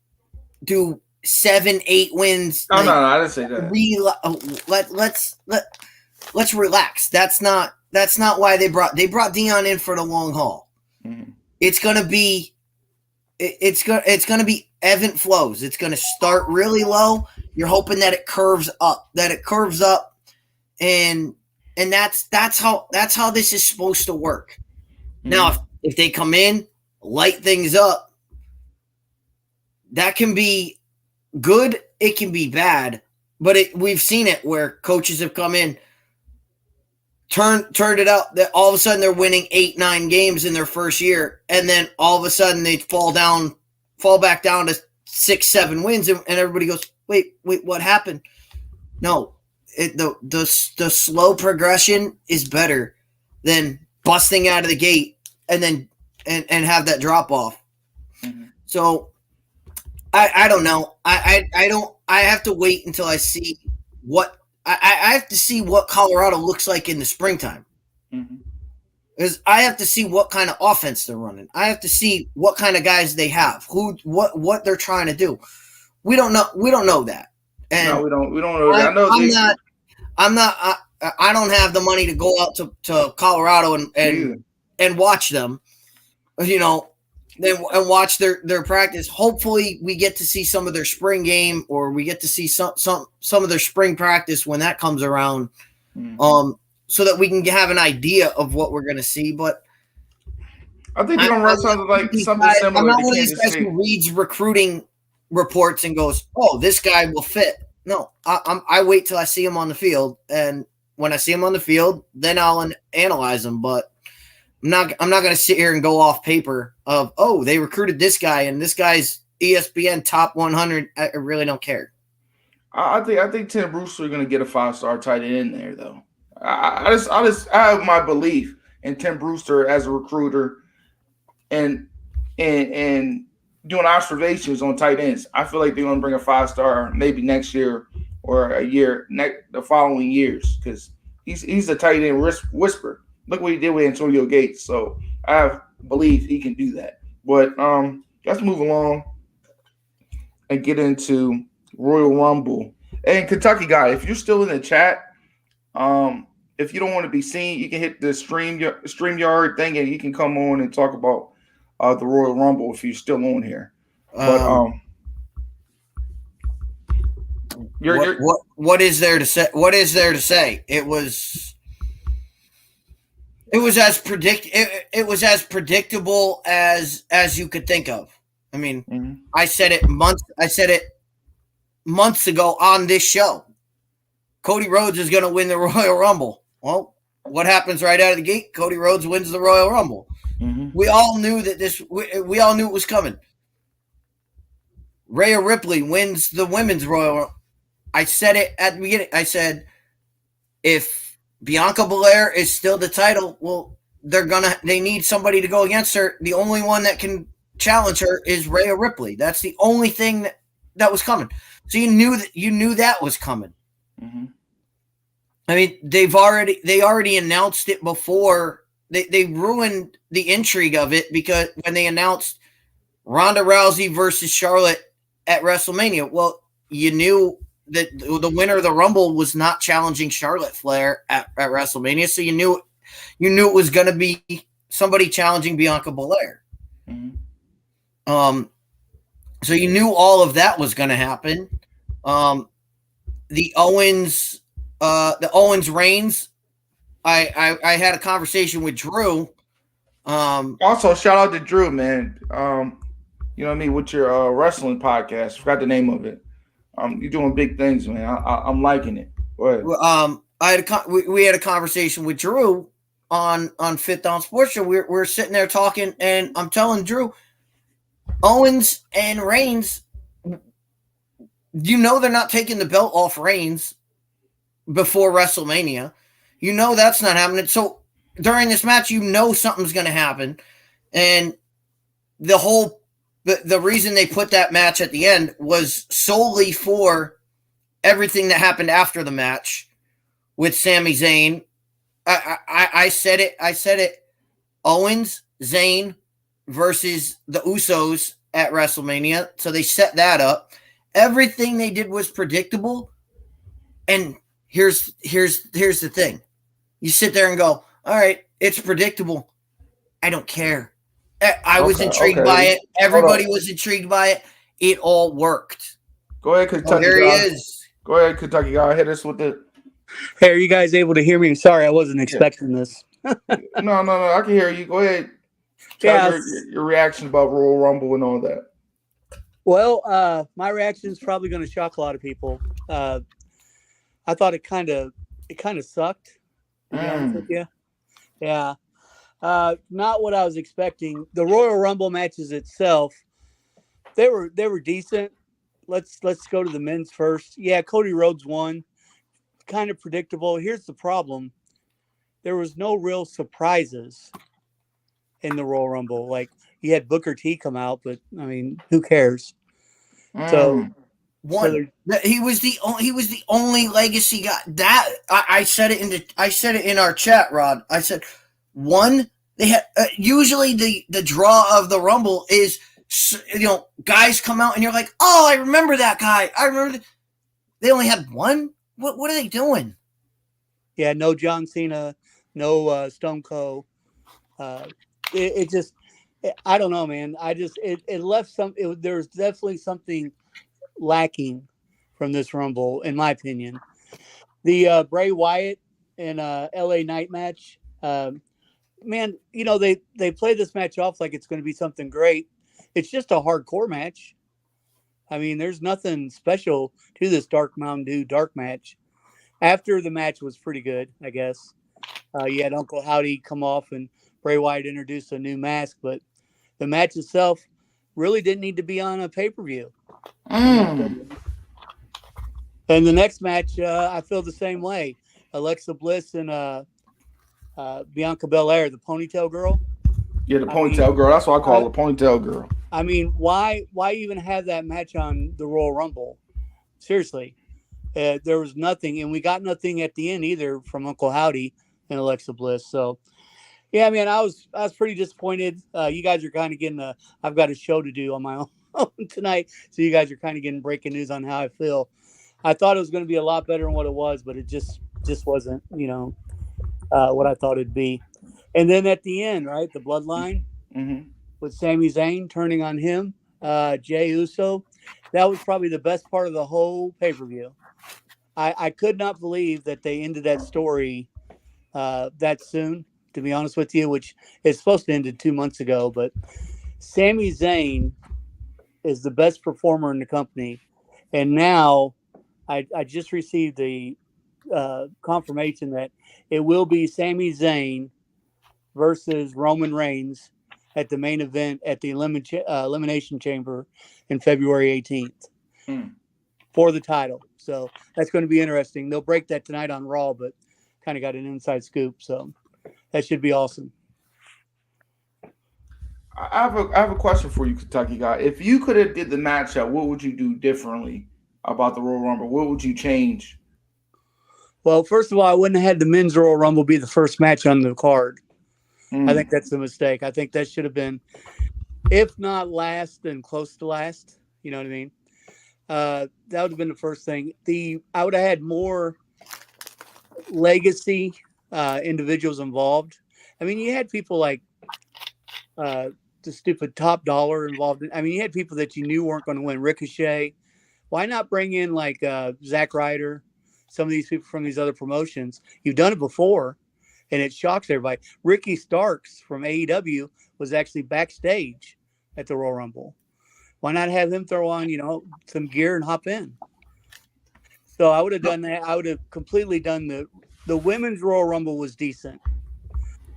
do 7-8 wins, no, I didn't say that. Let's relax. That's not why they brought Dion in for the long haul. Mm-hmm. It's gonna be ebb and flows. It's gonna start really low. You're hoping that it curves up, and that's how this is supposed to work. Mm-hmm. Now, if they come in, light things up, that can be good. It can be bad, but we've seen it where coaches have come in, turned it out, that all of a sudden they're winning 8-9 games in their first year, and then all of a sudden they fall back down to 6-7 wins, and everybody goes, wait, what happened? No, the slow progression is better than busting out of the gate and then and have that drop off. Mm-hmm. So I don't know. I have to wait until I see what. I have to see what Colorado looks like in the springtime. Mm-hmm. Because I have to see what kind of offense they're running. I have to see what kind of guys they have, what they're trying to do. We don't know. We don't know that. And no, we don't know that. I don't have the money to go out to Colorado and watch them. You know, and watch their practice. Hopefully we get to see some of their spring game, or we get to see some of their spring practice when that comes around, so that we can have an idea of what we're going to see. But I think they're going to run something similar. I'm not one of these guys who reads recruiting reports and goes, "Oh, this guy will fit." No, I wait till I see him on the field, and when I see him on the field, then I'll analyze him. But I'm not going to sit here and go off paper of, oh, they recruited this guy and this guy's ESPN top 100. I really don't care. I think Tim Brewster is going to get a 5-star tight end in there, though. I have my belief in Tim Brewster as a recruiter and doing observations on tight ends. I feel like they're going to bring a 5-star maybe next year or the following years, because he's a tight end whisperer. Look what he did with Antonio Gates. So I believe he can do that. But let's move along and get into Royal Rumble. And Kentucky guy, if you're still in the chat, if you don't want to be seen, you can hit the StreamYard thing and you can come on and talk about the Royal Rumble if you're still on here. But what is there to say? What is there to say? It was as predictable as you could think of. I mean, mm-hmm. I said it months ago on this show. Cody Rhodes is going to win the Royal Rumble. Well, what happens right out of the gate? Cody Rhodes wins the Royal Rumble. Mm-hmm. We all knew that we all knew it was coming. Rhea Ripley wins the Women's Royal Rumble. I said it at the beginning. I said, if Bianca Belair is still the title, well, they need somebody to go against her. The only one that can challenge her is Rhea Ripley. That's the only thing that was coming. So you knew that was coming. Mm-hmm. I mean, they already announced it before. They ruined the intrigue of it, because when they announced Ronda Rousey versus Charlotte at WrestleMania, well, you knew that the winner of the Rumble was not challenging Charlotte Flair at WrestleMania, so you knew it was going to be somebody challenging Bianca Belair. Mm-hmm. So you knew all of that was going to happen. The Owens Reigns. I had a conversation with Drew. Also, shout out to Drew, man. You know what I mean, with your wrestling podcast. Forgot the name of it. You're doing big things, man. I'm liking it. Go ahead. We had a conversation with Drew, on Fifth Down Sports Show. We're sitting there talking, and I'm telling Drew, Owens and Reigns, they're not taking the belt off Reigns before WrestleMania. That's not happening. So during this match, something's going to happen. And the reason they put that match at the end was solely for everything that happened after the match with Sami Zayn. I said it. Owens, Zayn versus the Usos at WrestleMania. So they set that up. Everything they did was predictable. And here's the thing. You sit there and go, all right, it's predictable. I don't care. I was intrigued by it. Everybody was intrigued by it. It all worked. Go ahead, Kentucky. There he is. Go ahead, Kentucky guy. Hit us with it. Hey, are you guys able to hear me? Sorry, I wasn't expecting this. No. I can hear you. Go ahead. Tell your reaction about Royal Rumble and all that. Well, my reaction is probably going to shock a lot of people. I thought it kind of sucked. To be honest with you. Yeah. Not what I was expecting. The Royal Rumble matches itself, they were decent. Let's go to the men's first. Yeah, Cody Rhodes won. Kind of predictable. Here's the problem. There was no real surprises in the Royal Rumble. Like, you had Booker T come out, but I mean, who cares? So he was the only legacy guy. That I said it in our chat, Rod. I said they had usually the draw of the Rumble is guys come out and you're like, oh, I remember that guy. I remember they only had one. What are they doing? Yeah, no John Cena, no Stone Cold. It just, I don't know, man. It left there was definitely something lacking from this Rumble, in my opinion. The Bray Wyatt and LA Knight match, man, they play this match off like it's going to be something great. It's just a hardcore match. I mean, there's nothing special to this Dark Mountain Dew dark match. After the match was pretty good, I guess. You had Uncle Howdy come off and Bray Wyatt introduced a new mask, but the match itself really didn't need to be on a pay-per-view. And the next match, I feel the same way. Alexa Bliss and Bianca Belair, the ponytail girl. Yeah, the ponytail girl. That's what I call the ponytail girl. I mean, why even have that match on the Royal Rumble? Seriously. There was nothing, and we got nothing at the end either from Uncle Howdy and Alexa Bliss. So, yeah, man, I was pretty disappointed. You guys are kind of getting I've got a show to do on my own tonight, so you guys are kind of getting breaking news on how I feel. I thought it was going to be a lot better than what it was, but it just wasn't, what I thought it'd be. And then at the end, right, the Bloodline with Sami Zayn turning on him, Jey Uso, that was probably the best part of the whole pay-per-view. I could not believe that they ended that story that soon, to be honest with you, which is supposed to end 2 months ago. But Sami Zayn is the best performer in the company. And now I just received the confirmation that it will be Sami Zayn versus Roman Reigns at the main event at the Elimination Chamber in February 18th for the title. So that's going to be interesting. They'll break that tonight on Raw, but kind of got an inside scoop. So that should be awesome. I have a question for you, Kentucky guy. If you could have did the matchup, what would you do differently about the Royal Rumble? What would you change? Well, first of all, I wouldn't have had the men's Royal Rumble be the first match on the card. I think that's a mistake. I think that should have been, if not last, then close to last. You know what I mean? That would have been the first thing. I would have had more legacy individuals involved. I mean, you had people like the stupid Top Dollar involved. You had people that you knew weren't going to win. Ricochet. Why not bring in like Zack Ryder, some of these people from these other promotions? You've done it before, and it shocks everybody. Ricky Starks from AEW was actually backstage at the Royal Rumble. Why not have him throw on, some gear and hop in? So I would have done that. I would have completely done the women's Royal Rumble was decent.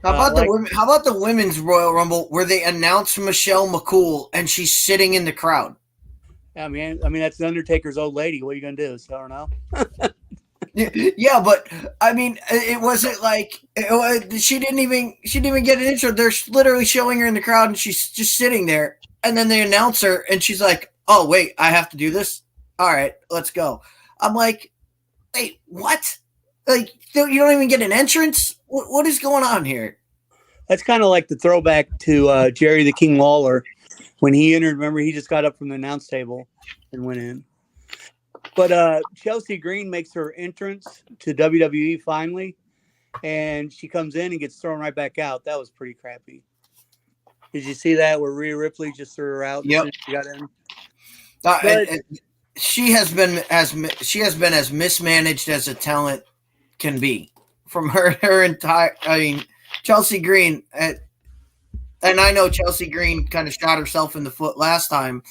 How about the women's Royal Rumble where they announced Michelle McCool and she's sitting in the crowd? I mean that's the Undertaker's old lady. What are you gonna do? So I don't know. Yeah, but I mean, it wasn't like she didn't even get an intro. They're literally showing her in the crowd, and she's just sitting there. And then they announce her, and she's like, "Oh wait, I have to do this. All right, let's go." I'm like, "Wait, what? Like, you don't even get an entrance? What is going on here?" That's kind of like the throwback to Jerry the King Lawler when he entered. Remember, he just got up from the announce table and went in. But Chelsea Green makes her entrance to WWE finally, and she comes in and gets thrown right back out. That was pretty crappy. Did you see that where Rhea Ripley just threw her out? Yep. As soon as she got in? She has been as mismanaged as a talent can be from her entire. I mean, Chelsea Green, and I know Chelsea Green kind of shot herself in the foot last time.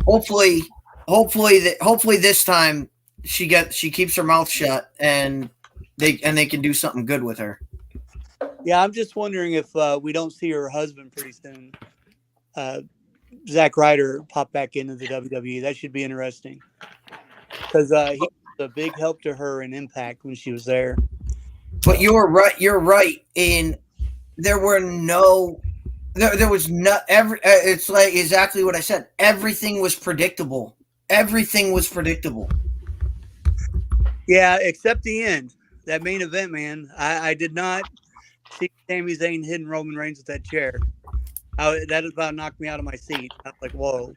Hopefully this time she keeps her mouth shut and they can do something good with her. Yeah, I'm just wondering if we don't see her husband pretty soon. Zack Ryder pop back into the WWE. That should be interesting because he was a big help to her in Impact when she was there. But you're right. There was no it's like exactly what I said. Everything was predictable. Yeah, except the end. That main event, man. I did not see Sami Zayn hitting Roman Reigns with that chair. That about knocked me out of my seat. I was like, whoa.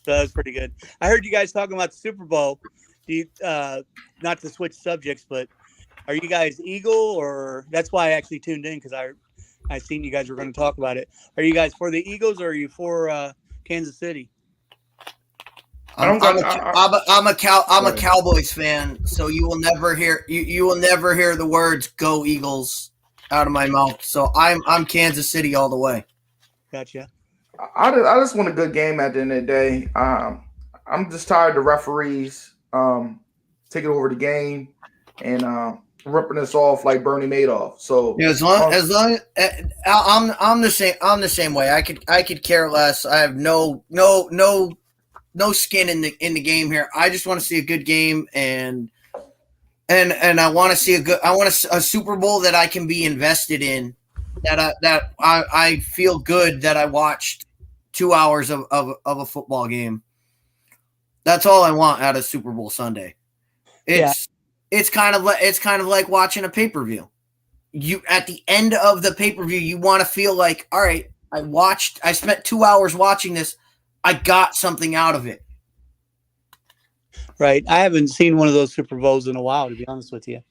So that was pretty good. I heard you guys talking about the Super Bowl. Do you, not to switch subjects, but are you guys Eagle or that's why I actually tuned in because I seen you guys were going to talk about it. Are you guys for the Eagles or are you for Kansas City? I'm a Cowboys fan, so you will never hear the words "Go Eagles" out of my mouth. So I'm Kansas City all the way. Gotcha. I just want a good game at the end of the day. I'm just tired of the referees taking over the game and ripping us off like Bernie Madoff. So yeah, as long I'm the same way. I could care less. I have no skin in the game here. I just want to see a good game and I want to see a Super Bowl that I can be invested in. That I feel good that I watched 2 hours of a football game. That's all I want out of Super Bowl Sunday. It's kind of like watching a pay-per-view. You at the end of the pay-per-view, you want to feel like, all right, I spent 2 hours watching this. I got something out of it. Right. I haven't seen one of those Super Bowls in a while, to be honest with you.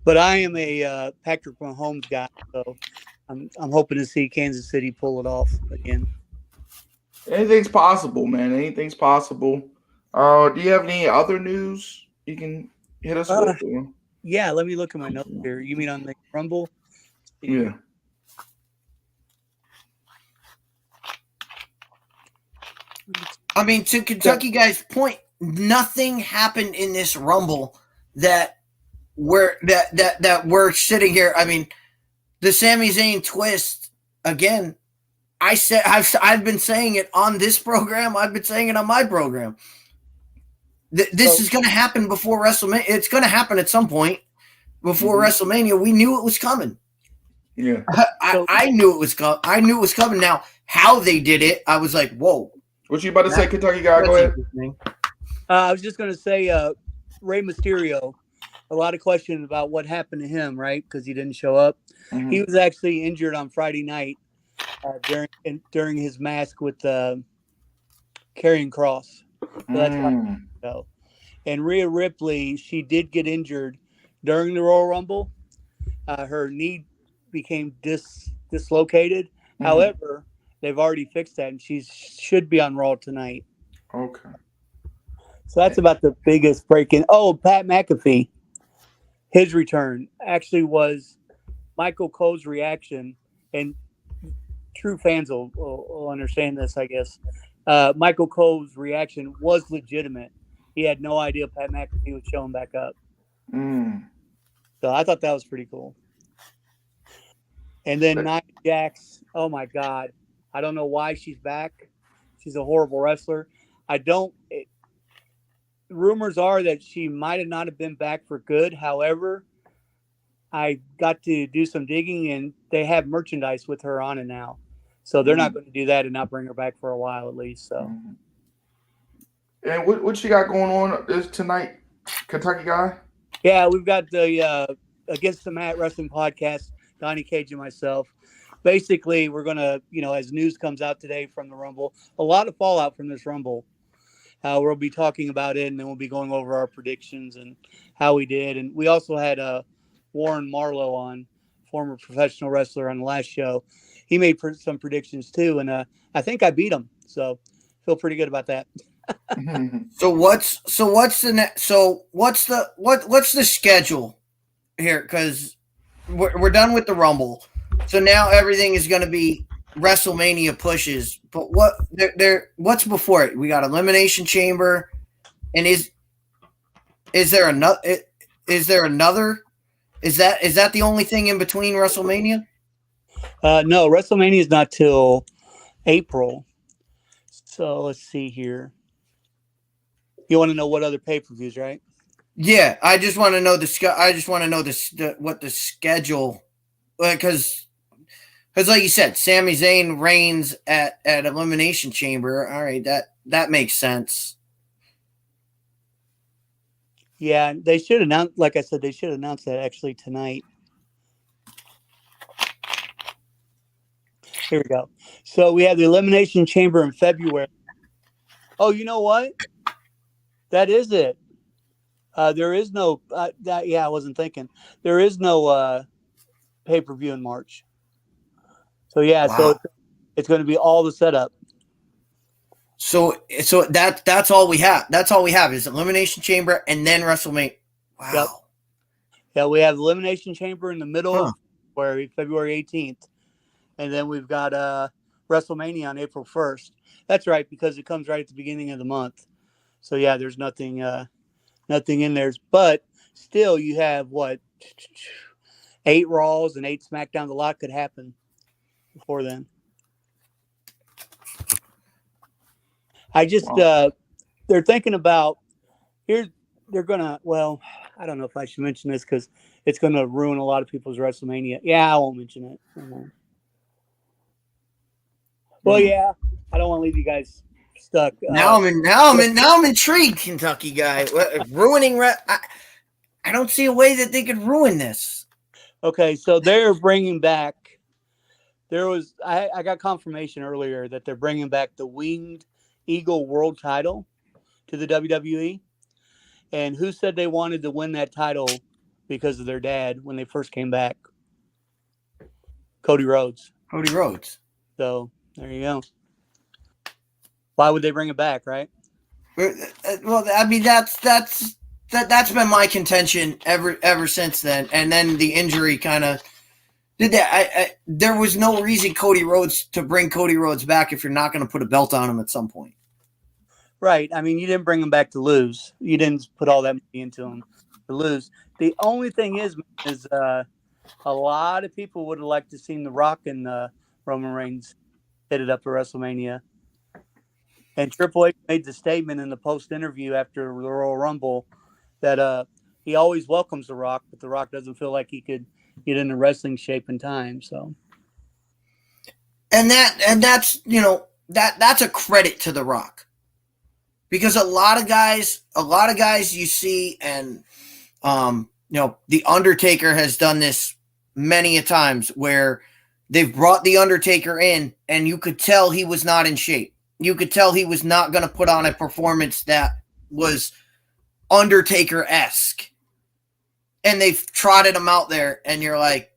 But I am a Patrick Mahomes guy, so I'm hoping to see Kansas City pull it off again. Anything's possible, man. Anything's possible. Do you have any other news you can hit us with? Yeah, let me look at my notes here. You mean on the Rumble? Yeah. I mean, to Kentucky guys' point, nothing happened in this Rumble that we're sitting here. I mean, the Sami Zayn twist again. I've been saying it on this program. I've been saying it on my program. This is going to happen before WrestleMania. It's going to happen at some point before WrestleMania. We knew it was coming. Yeah, I knew it was coming. I knew it was coming. Now, how they did it, I was like, whoa. What you about to say, Kentucky guy? Go ahead. I was just going to say, Rey Mysterio. A lot of questions about what happened to him, right? Because he didn't show up. Mm-hmm. He was actually injured on Friday night during his mask with carrying cross. So that's why. So. And Rhea Ripley, she did get injured during the Royal Rumble. Her knee became dislocated. Mm-hmm. However, they've already fixed that, and she should be on Raw tonight. Okay. So that's about the biggest break-in. Oh, Pat McAfee, his return actually was Michael Cole's reaction, and true fans will understand this, I guess. Michael Cole's reaction was legitimate. He had no idea Pat McAfee was showing back up. So I thought that was pretty cool. And then Nia Jax, oh my God. I don't know why she's back. She's a horrible wrestler. Rumors are that she might have not have been back for good. However, I got to do some digging and they have merchandise with her on it now. So they're not going to do that and not bring her back for a while at least. So. And what she got going on is tonight, Kentucky guy? Yeah, we've got the Against the Mat Wrestling Podcast, Donnie Cage and myself. Basically, we're going to, as news comes out today from the Rumble, a lot of fallout from this Rumble. We'll be talking about it, and then we'll be going over our predictions and how we did. And we also had Warren Marlowe on, former professional wrestler, on the last show. He made some predictions too, and I think I beat him. So feel pretty good about that. What's the schedule here? Because we're done with the Rumble, so now everything is going to be WrestleMania pushes. But what's before it? We got Elimination Chamber, and is there another? Is that the only thing in between WrestleMania? No, WrestleMania is not till April. So let's see here. You want to know what other pay-per-views, right? Yeah, I just want to know what the schedule, because like you said, Sami Zayn reigns at Elimination Chamber. All right, that makes sense. Yeah, they should announce. Like I said, they should announce that actually tonight. Here we go. So we have the Elimination Chamber in February. Oh, you know what? That is it. There is no I wasn't thinking. There is no pay-per-view in March. So yeah, wow. So it's going to be all the setup. So that's all we have. That's all we have is Elimination Chamber and then WrestleMania. Wow. Yep. Yeah, we have Elimination Chamber in the middle of February 18th. And then we've got WrestleMania on April 1st. That's right, because it comes right at the beginning of the month. So yeah, there's nothing in there. But still, you have 8 Raws and 8 SmackDowns. A lot could happen before then. I just they're thinking about they're gonna. Well, I don't know if I should mention this because it's gonna ruin a lot of people's WrestleMania. Yeah, I won't mention it. Well, yeah, I don't want to leave you guys stuck. Now I'm intrigued, Kentucky guy. Ruining. I don't see a way that they could ruin this. Okay, so they're bringing back. I got confirmation earlier that they're bringing back the Winged Eagle World Title to the WWE. And who said they wanted to win that title because of their dad when they first came back? Cody Rhodes. So there you go. Why would they bring it back, right? Well, I mean that's been my contention ever since then. And then the injury kind of did that. There was no reason to bring Cody Rhodes back if you're not going to put a belt on him at some point. Right. I mean, you didn't bring him back to lose. You didn't put all that money into him to lose. The only thing is a lot of people would have liked to seen The Rock and Roman Reigns hit it up for WrestleMania. And Triple H made the statement in the post interview after the Royal Rumble that he always welcomes The Rock, but The Rock doesn't feel like he could get into wrestling shape in time. So, that's that's a credit to The Rock, because a lot of guys you see, and The Undertaker has done this many a times where they've brought The Undertaker in, and you could tell he was not in shape. You could tell he was not going to put on a performance that was Undertaker-esque. And they've trotted him out there, and you're like,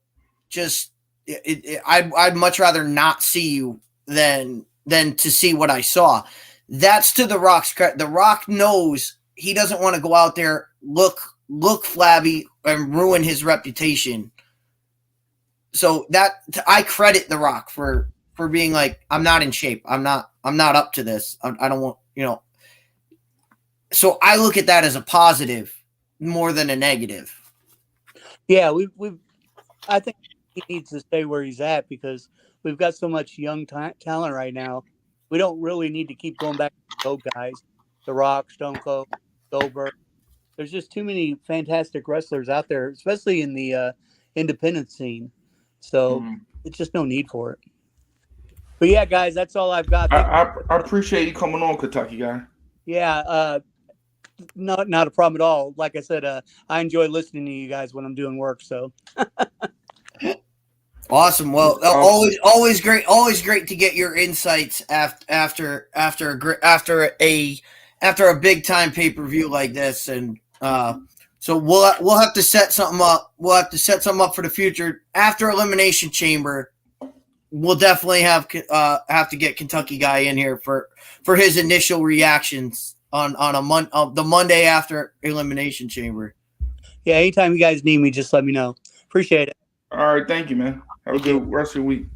I'd much rather not see you than to see what I saw. That's to The Rock's credit. The Rock knows he doesn't want to go out there, look flabby, and ruin his reputation. So that I credit The Rock for being like, I'm not in shape. I'm not up to this. I don't want, So I look at that as a positive more than a negative. Yeah, I think he needs to stay where he's at because we've got so much young talent right now. We don't really need to keep going back to the old guys, The Rock, Stone Cold, Goldberg. There's just too many fantastic wrestlers out there, especially in the independent scene. So it's just no need for it. But yeah, guys, that's all I've got. I appreciate you coming on, Kentucky guy. Yeah, not a problem at all. Like I said, I enjoy listening to you guys when I'm doing work. So awesome. Well, always great to get your insights after a big time pay-per-view like this. And so we'll have to set something up. We'll have to set something up for the future after Elimination Chamber. We'll definitely have to get Kentucky guy in here for his initial reactions on the Monday after Elimination Chamber. Yeah, anytime you guys need me, just let me know. Appreciate it. All right, thank you, man. Have a good rest of your week.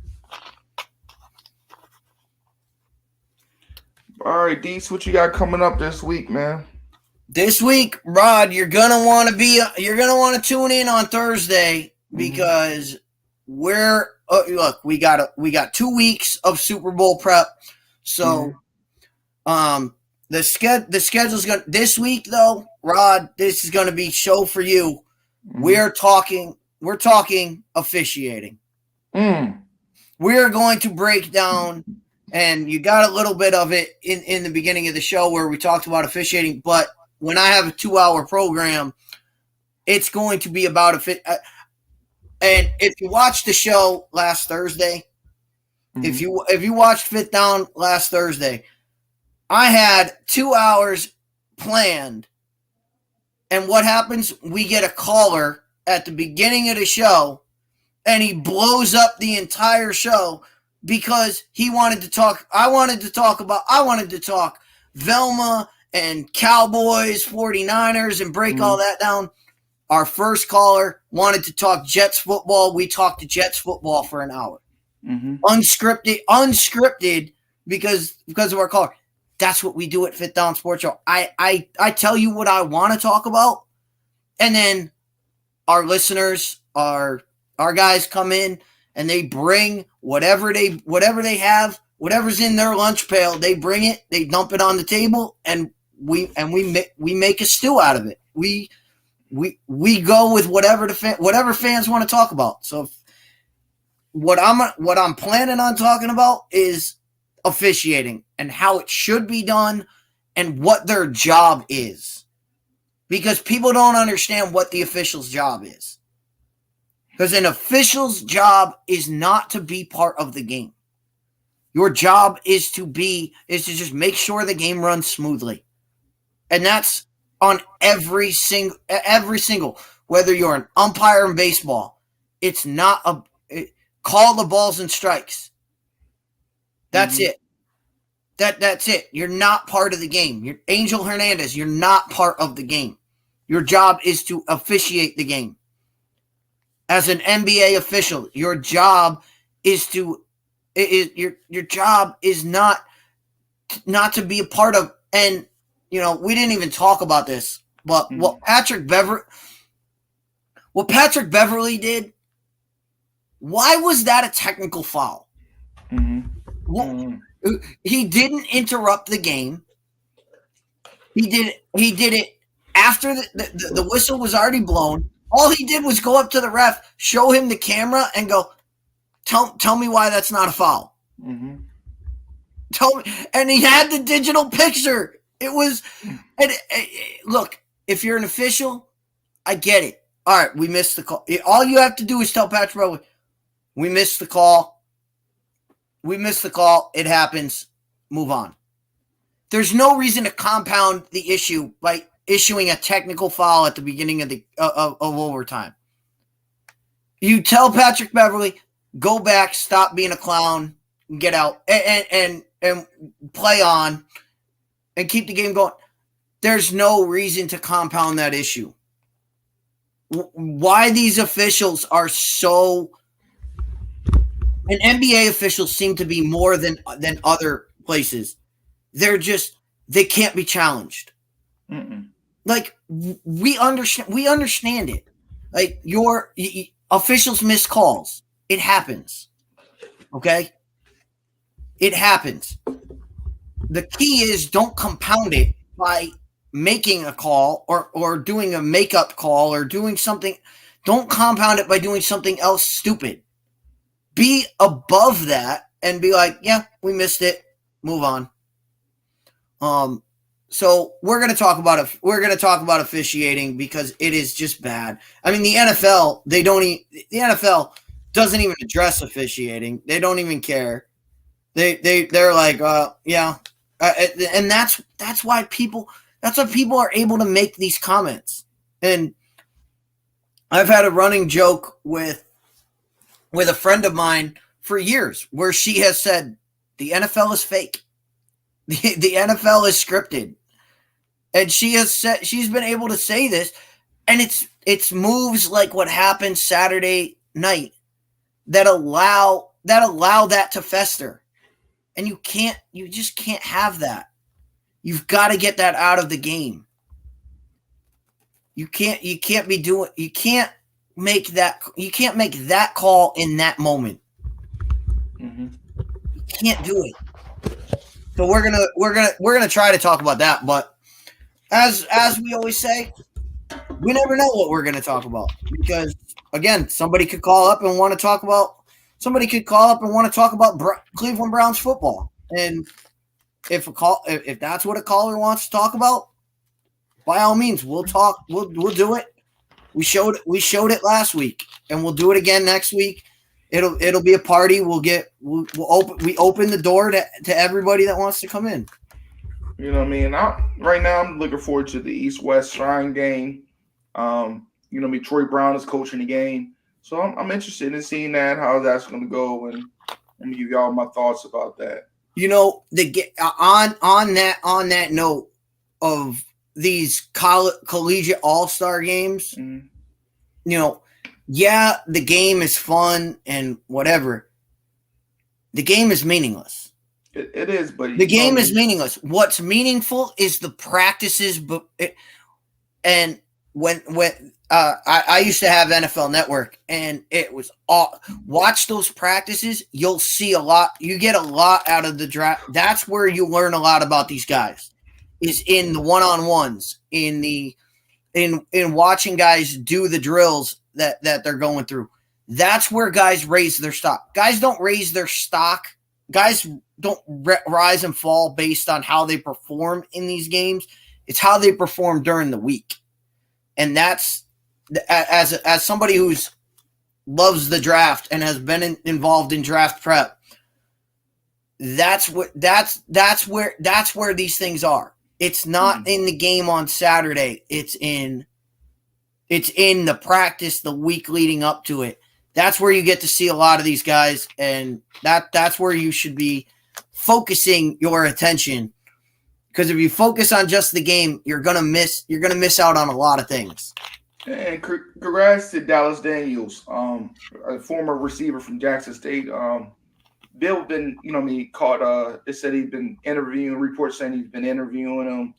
All right, Deets, what you got coming up this week, man? This week, Rod, you're gonna want to tune in on Thursday because we got 2 weeks of Super Bowl prep. So, the schedule's gonna this week though, Rod. This is gonna be show for you. We're talking officiating. We're going to break down, and you got a little bit of it in the beginning of the show where we talked about officiating, but when I have a 2-hour program, it's going to be about and if you watched the show last Thursday, if you watched Fifth Down last Thursday, I had 2 hours planned. And what happens? We get a caller at the beginning of the show, and he blows up the entire show because he wanted to talk. I wanted to talk Velma and Cowboys, 49ers, and break all that down. Our first caller wanted to talk Jets football. We talked to Jets football for an hour. Unscripted because of our caller. That's what we do at Fifth Down Sports Show. I tell you what I want to talk about, and then our listeners, our guys come in and they bring whatever they have, whatever's in their lunch pail. They bring it, they dump it on the table, and we make a stew out of it. We go with whatever fans want to talk about. So what I'm planning on talking about is officiating and how it should be done and what their job is, because people don't understand what the official's job is, because an official's job is not to be part of the game. Your job is to just make sure the game runs smoothly, and that's on every single, whether you're an umpire in baseball, it's not call the balls and strikes. That's it. That's it. You're not part of the game. You're Angel Hernandez. You're not part of the game. Your job is to officiate the game. As an NBA official, your job is your job is not to be a part of. And we didn't even talk about this, but what Patrick Beverly did, why was that a technical foul? He didn't interrupt the game. He did it after the whistle was already blown. All he did was go up to the ref, show him the camera, and go, tell me why that's not a foul. Tell me, and he had the digital picture. It was, look, if you're an official, I get it. All right, we missed the call. All you have to do is tell Patrick Beverly, we missed the call. It happens. Move on. There's no reason to compound the issue by issuing a technical foul at the beginning of overtime. You tell Patrick Beverly, go back, stop being a clown, get out, and play on, and keep the game going. There's no reason to compound that issue. Why these officials are so... And NBA officials seem to be more than other places. They can't be challenged. Like, we understand it. Like officials miss calls. It happens. Okay? It happens. The key is don't compound it by making a call or doing a makeup call or doing something. Don't compound it by doing something else stupid. Be above that and be like, yeah, we missed it. Move on. So we're gonna talk about officiating because it is just bad. I mean, the NFL doesn't even address officiating. They don't even care. They're like, yeah, and that's why people are able to make these comments. And I've had a running joke with a friend of mine for years where she has said the NFL is fake. The NFL is scripted. And she's been able to say this, and it's moves like what happened Saturday night that allow that to fester. And you just can't have that. You've got to get that out of the game. You can't make that call in that moment. Mm-hmm. You can't do it. So we're gonna try to talk about that, but as we always say, we never know what we're gonna talk about because again, somebody could call up and want to talk about Cleveland Browns football, and if that's what a caller wants to talk about, by all means, we'll talk. We'll do it. We showed it last week, and we'll do it again next week. It'll be a party. We open the door to everybody that wants to come in. You know what I mean? Right now, I'm looking forward to the East-West Shrine game. Troy Brown is coaching the game. So I'm interested in seeing how that's going to go, and let me give y'all my thoughts about that. On that note of these collegiate all-star games, mm-hmm. Yeah, the game is fun and whatever. The game is meaningless. It is, but the game is meaningless. What's meaningful is the practices. And when I used to have NFL Network, and it was watch those practices. You'll see a lot. You get a lot out of the draft. That's where you learn a lot about these guys. Is in the one-on-ones, in watching guys do the drills that they're going through. That's where guys raise their stock. Guys don't raise their stock. Guys don't rise and fall based on how they perform in these games. It's how they perform during the week. And that's as somebody who's loves the draft and has been involved in draft prep. That's where these things are. It's not in the game on Saturday. It's in the practice the week leading up to it. That's where you get to see a lot of these guys, and that's where you should be focusing your attention. Because if you focus on just the game, you're gonna miss out on a lot of things. And congrats to Dallas Daniels, a former receiver from Jackson State. Bill been, caught. They said he'd been interviewing. Reports saying he's been interviewing him.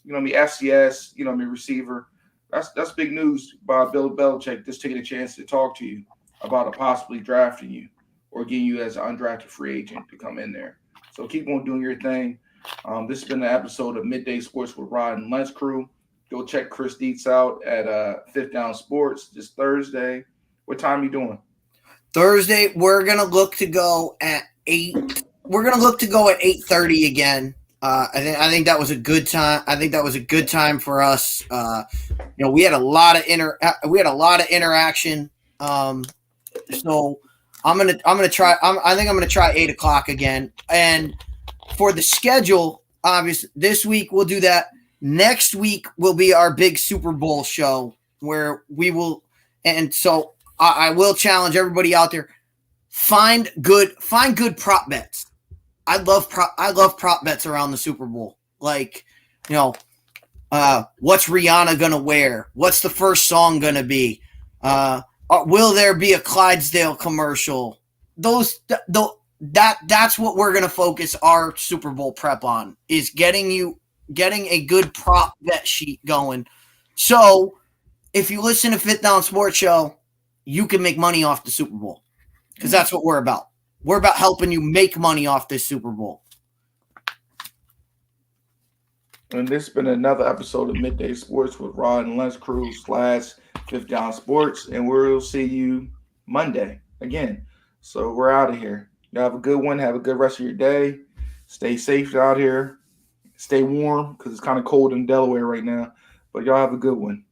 FCS. Receiver. That's big news by Bill Belichick. Just taking a chance to talk to you about possibly drafting you or getting you as an undrafted free agent to come in there. So keep on doing your thing. This has been an episode of Midday Sports with Rod and Lunch Crew. Go check Chris Dietz out at Fifth Down Sports this Thursday. What time are you doing? Thursday, we're gonna look to go at 8. We're gonna look to go at 8:30 again. I think that was a good time. I think that was a good time for us. We had a lot of interaction. So I'm gonna try. I think I'm gonna try 8 o'clock again. And for the schedule, obviously, this week we'll do that. Next week will be our big Super Bowl show where we will. And so I will challenge everybody out there: find good prop bets. I love prop bets around the Super Bowl. Like, what's Rihanna gonna wear? What's the first song gonna be? Will there be a Clydesdale commercial? That's what we're gonna focus our Super Bowl prep on, is getting a good prop bet sheet going. So if you listen to Fifth Down Sports Show, you can make money off the Super Bowl because that's what we're about. We're about helping you make money off this Super Bowl. And this has been another episode of Midday Sports with Rod and Les Crew / Fifth Down Sports. And we'll see you Monday again. So we're out of here. Y'all have a good one. Have a good rest of your day. Stay safe out here. Stay warm because it's kind of cold in Delaware right now. But y'all have a good one.